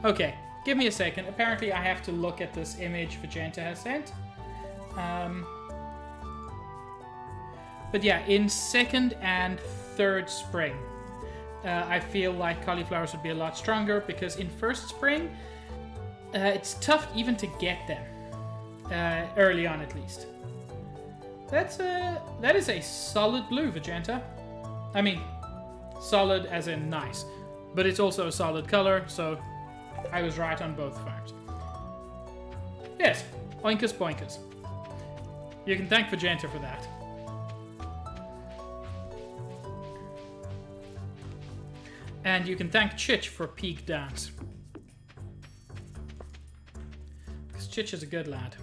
Okay, give me a second. Apparently I have to look at this image Vegeta has sent. But yeah, in second and third spring, I feel like cauliflowers would be a lot stronger, because in first spring, it's tough even to get them. Early on, at least. That is a solid blue, Vegeta. I mean, solid as in nice. But it's also a solid color, so I was right on both farms. Yes, oinkus boinkus. You can thank Vegeta for that. And you can thank Chich for Peak Dance. Because Chich is a good lad.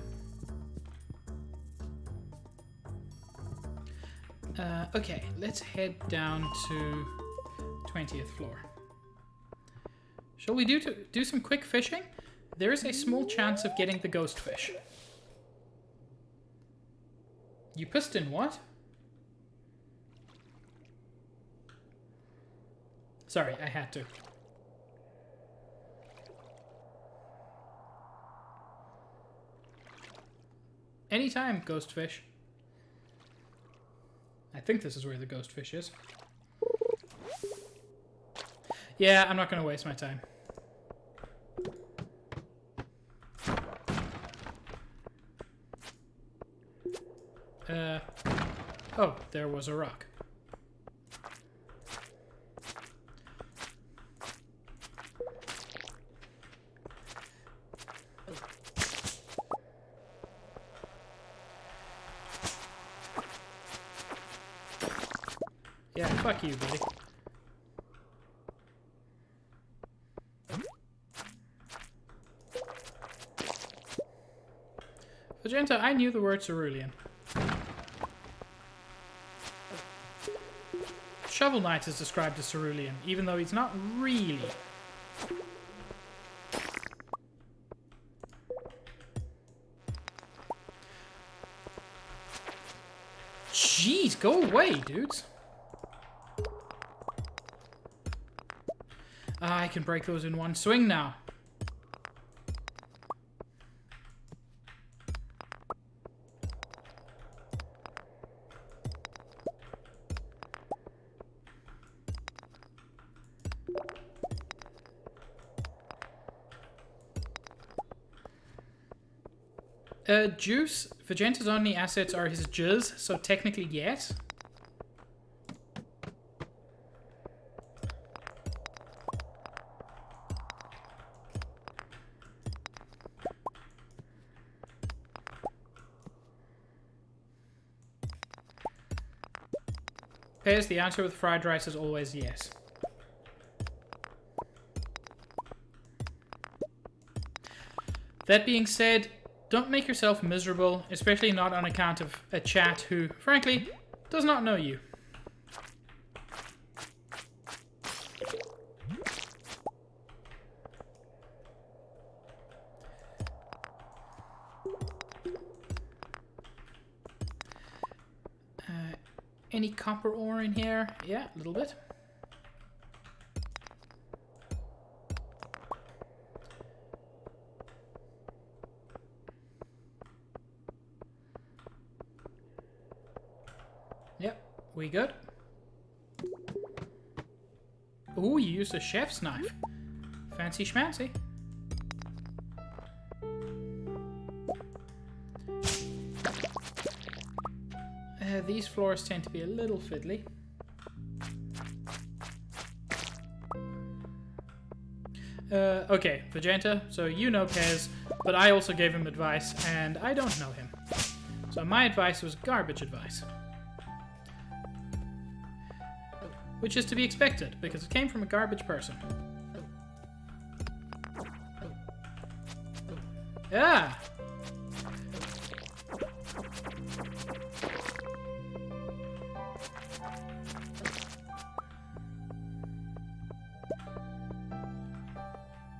Okay, let's head down to 20th floor. Shall we do some quick fishing? There is a small chance of getting the ghost fish. You pissed in what? Sorry, I had to. Anytime, ghost fish. I think this is where the ghost fish is. Yeah, I'm not going to waste my time. Oh, there was a rock. Yeah, fuck you, buddy. Vegeta, I knew the word cerulean. Shovel Knight is described as cerulean, even though he's not really. Jeez, go away, dudes. I can break those in one swing now. Juice. Vegeta's only assets are his jizz, so technically yes. Pez, the answer with fried rice is always yes. That being said, don't make yourself miserable, especially not on account of a chat who, frankly, does not know you. Any copper ore in here? Yeah, a little bit. Yep, we good. Ooh, you used a chef's knife. Fancy schmancy. These floors tend to be a little fiddly. Okay, Vegeta, so you know Pez, but I also gave him advice, and I don't know him. So my advice was garbage advice. Which is to be expected, because it came from a garbage person. Ah!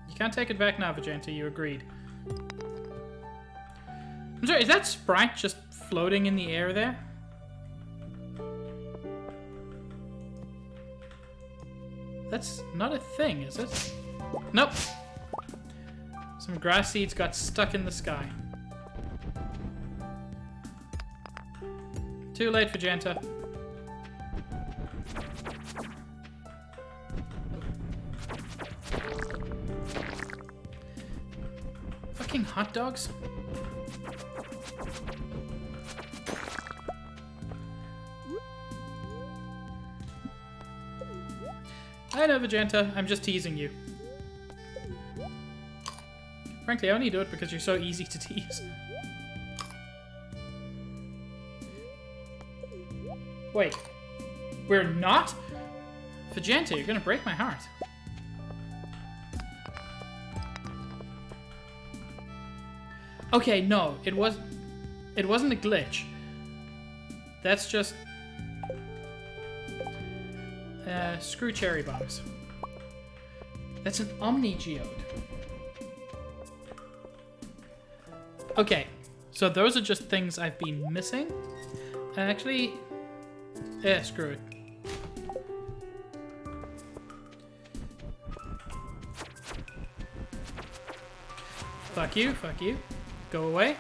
You can't take it back now, Vegeta, you agreed. I'm sorry, is that Sprite just floating in the air there? That's not a thing, is it? Nope. Some grass seeds got stuck in the sky. Too late, Vegeta. Fucking hot dogs? I know, Vegeta. I'm just teasing you. Frankly, I only do it because you're so easy to tease. Wait. We're not? Vegeta, you're gonna break my heart. Okay, no. It wasn't a glitch. That's just... screw cherry bombs. That's an Omni-Geode. Okay, so those are just things I've been missing. Actually, yeah, screw it. Fuck you, fuck you. Go away.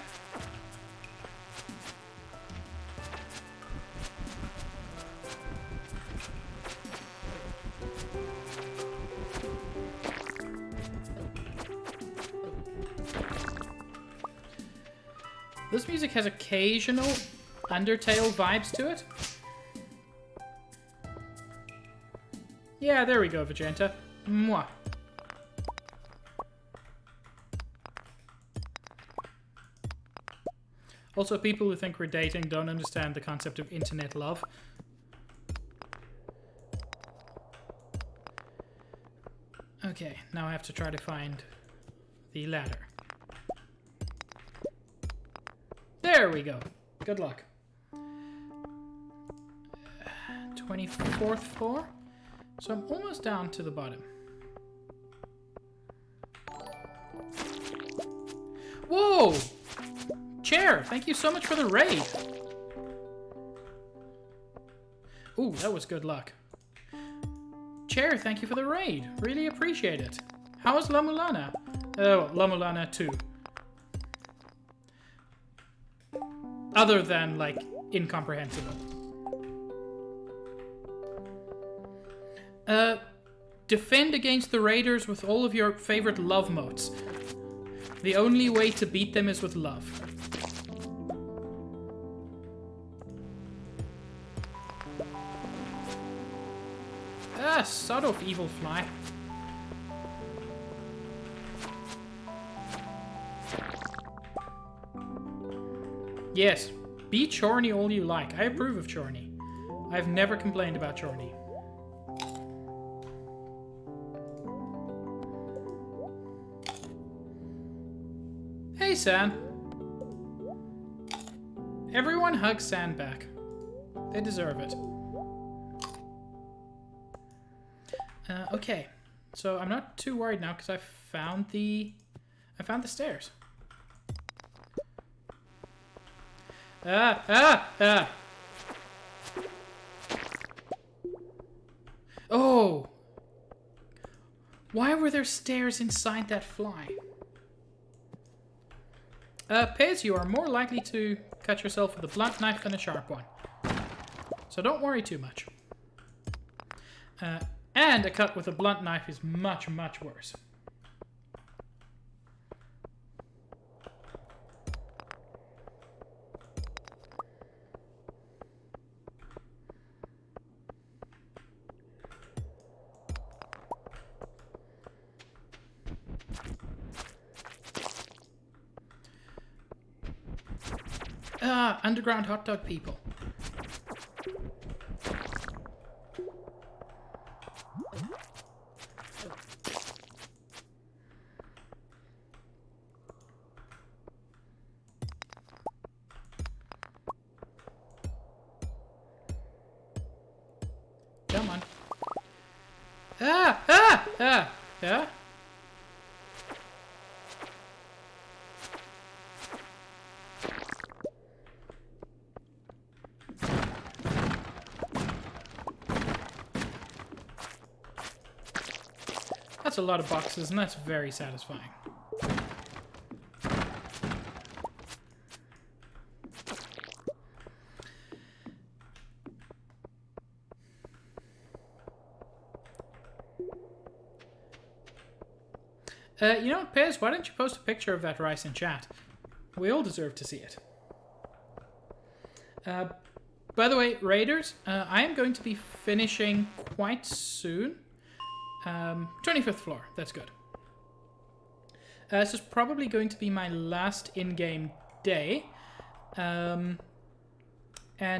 This music has occasional Undertale vibes to it. Yeah, there we go, Vegeta. Mwah. Also, people who think we're dating don't understand the concept of internet love. Okay, now I have to try to find the ladder. There we go. Good luck. 24th floor? So I'm almost down to the bottom. Whoa! Chair, thank you so much for the raid. Ooh, that was good luck. Chair, thank you for the raid. Really appreciate it. How is La Mulana? La Mulana 2. Other than, like, incomprehensible. Defend against the raiders with all of your favorite love motes. The only way to beat them is with love. Ah, sod off, evil fly. Yes, be chorny all you like. I approve of chorny. I've never complained about Chorney. Hey, San. Everyone hug San back. They deserve it. Okay, so I'm not too worried now because I found the stairs. Oh! Why were there stairs inside that fly? Pez, you are more likely to cut yourself with a blunt knife than a sharp one. So don't worry too much. And a cut with a blunt knife is much, much worse. Underground hot dog people. Come on. Yeah? That's a lot of boxes, and that's very satisfying. You know what, Pez, why don't you post a picture of that rice in chat? We all deserve to see it. By the way, Raiders, I am going to be finishing quite soon. 25th floor, that's good. This is probably going to be my last in-game day. And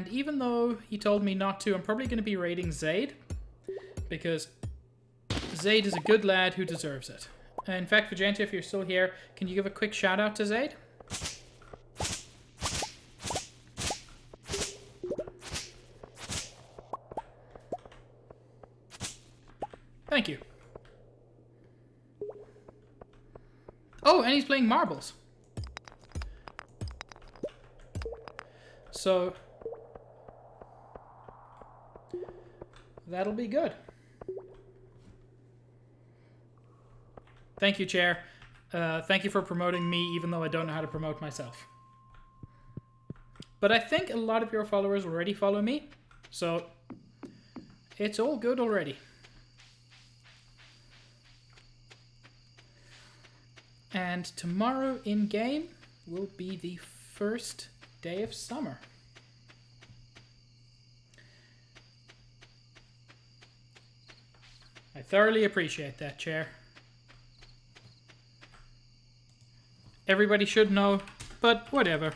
even though he told me not to, I'm probably going to be raiding Zaid. Because Zaid is a good lad who deserves it. In fact, Vajentia, if you're still here, can you give a quick shout out to Zaid? Thank you. Oh, and he's playing marbles. So that'll be good. Thank you, Chair. Thank you for promoting me, even though I don't know how to promote myself. But I think a lot of your followers already follow me, so it's all good already. And tomorrow in-game will be the first day of summer. I thoroughly appreciate that, Chair. Everybody should know, but whatever.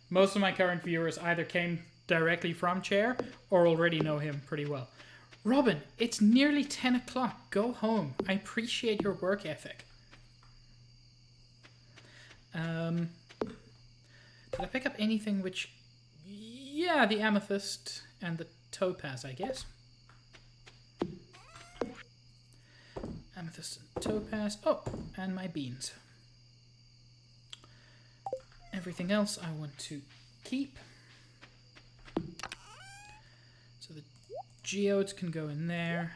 Most of my current viewers either came directly from Chair or already know him pretty well. Robin, it's nearly 10 o'clock. Go home. I appreciate your work ethic. Did I pick up anything which... Yeah, the amethyst and the topaz, I guess. Amethyst and topaz. Oh, and my beans. Everything else I want to keep. So the geodes can go in there.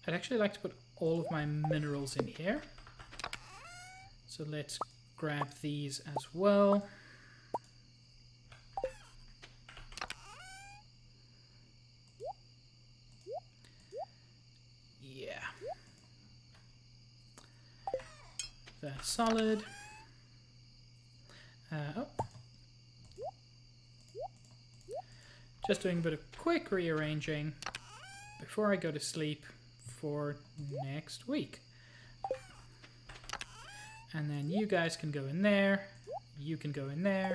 I'd actually like to put all of my minerals in here. So let's grab these as well. Yeah. That's solid. Oh. Just doing a bit of quick rearranging before I go to sleep for next week. And then you guys can go in there. You can go in there.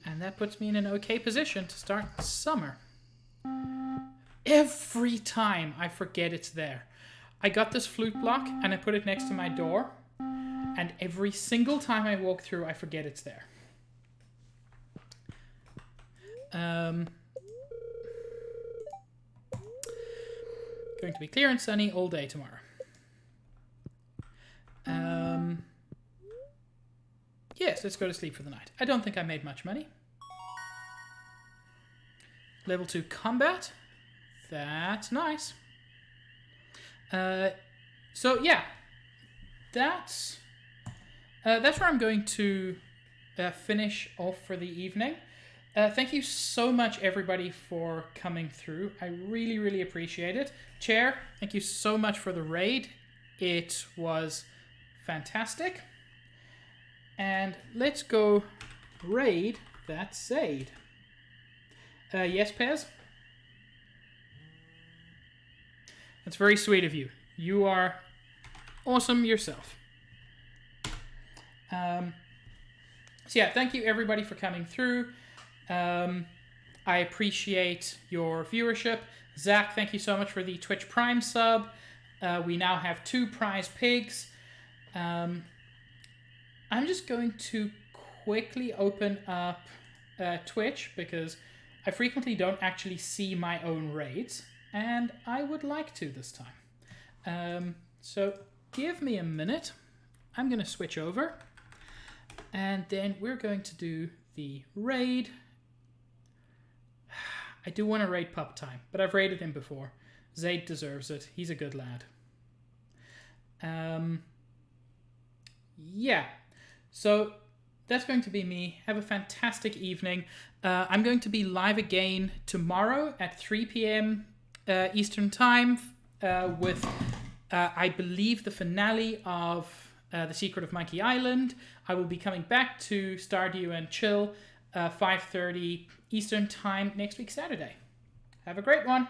And that puts me in an okay position to start summer. Every time I forget it's there. I got this flute block and I put it next to my door. And every single time I walk through, I forget it's there. Going to be clear and sunny all day tomorrow. Yes, let's go to sleep for the night. I don't think I made much money. Level 2 combat. That's nice. So yeah, that's where I'm going to finish off for the evening. Thank you so much, everybody, for coming through. I really, really appreciate it. Chair, thank you so much for the raid. It was fantastic. And let's go raid that Zaid. Yes, Pez? That's very sweet of you. You are awesome yourself. So yeah, thank you everybody for coming through. I appreciate your viewership. Zach, thank you so much for the Twitch Prime sub. We now have 2 prize pigs. I'm just going to quickly open up Twitch because I frequently don't actually see my own raids, and I would like to this time. So give me a minute. I'm going to switch over, and then we're going to do the raid. I do want to raid Pup Time, but I've raided him before. Zaid deserves it. He's a good lad. Yeah. So that's going to be me. Have a fantastic evening. I'm going to be live again tomorrow at 3 p.m. Eastern Time with, I believe, the finale of The Secret of Monkey Island. I will be coming back to Stardew and Chill 5:30 Eastern Time next week, Saturday. Have a great one.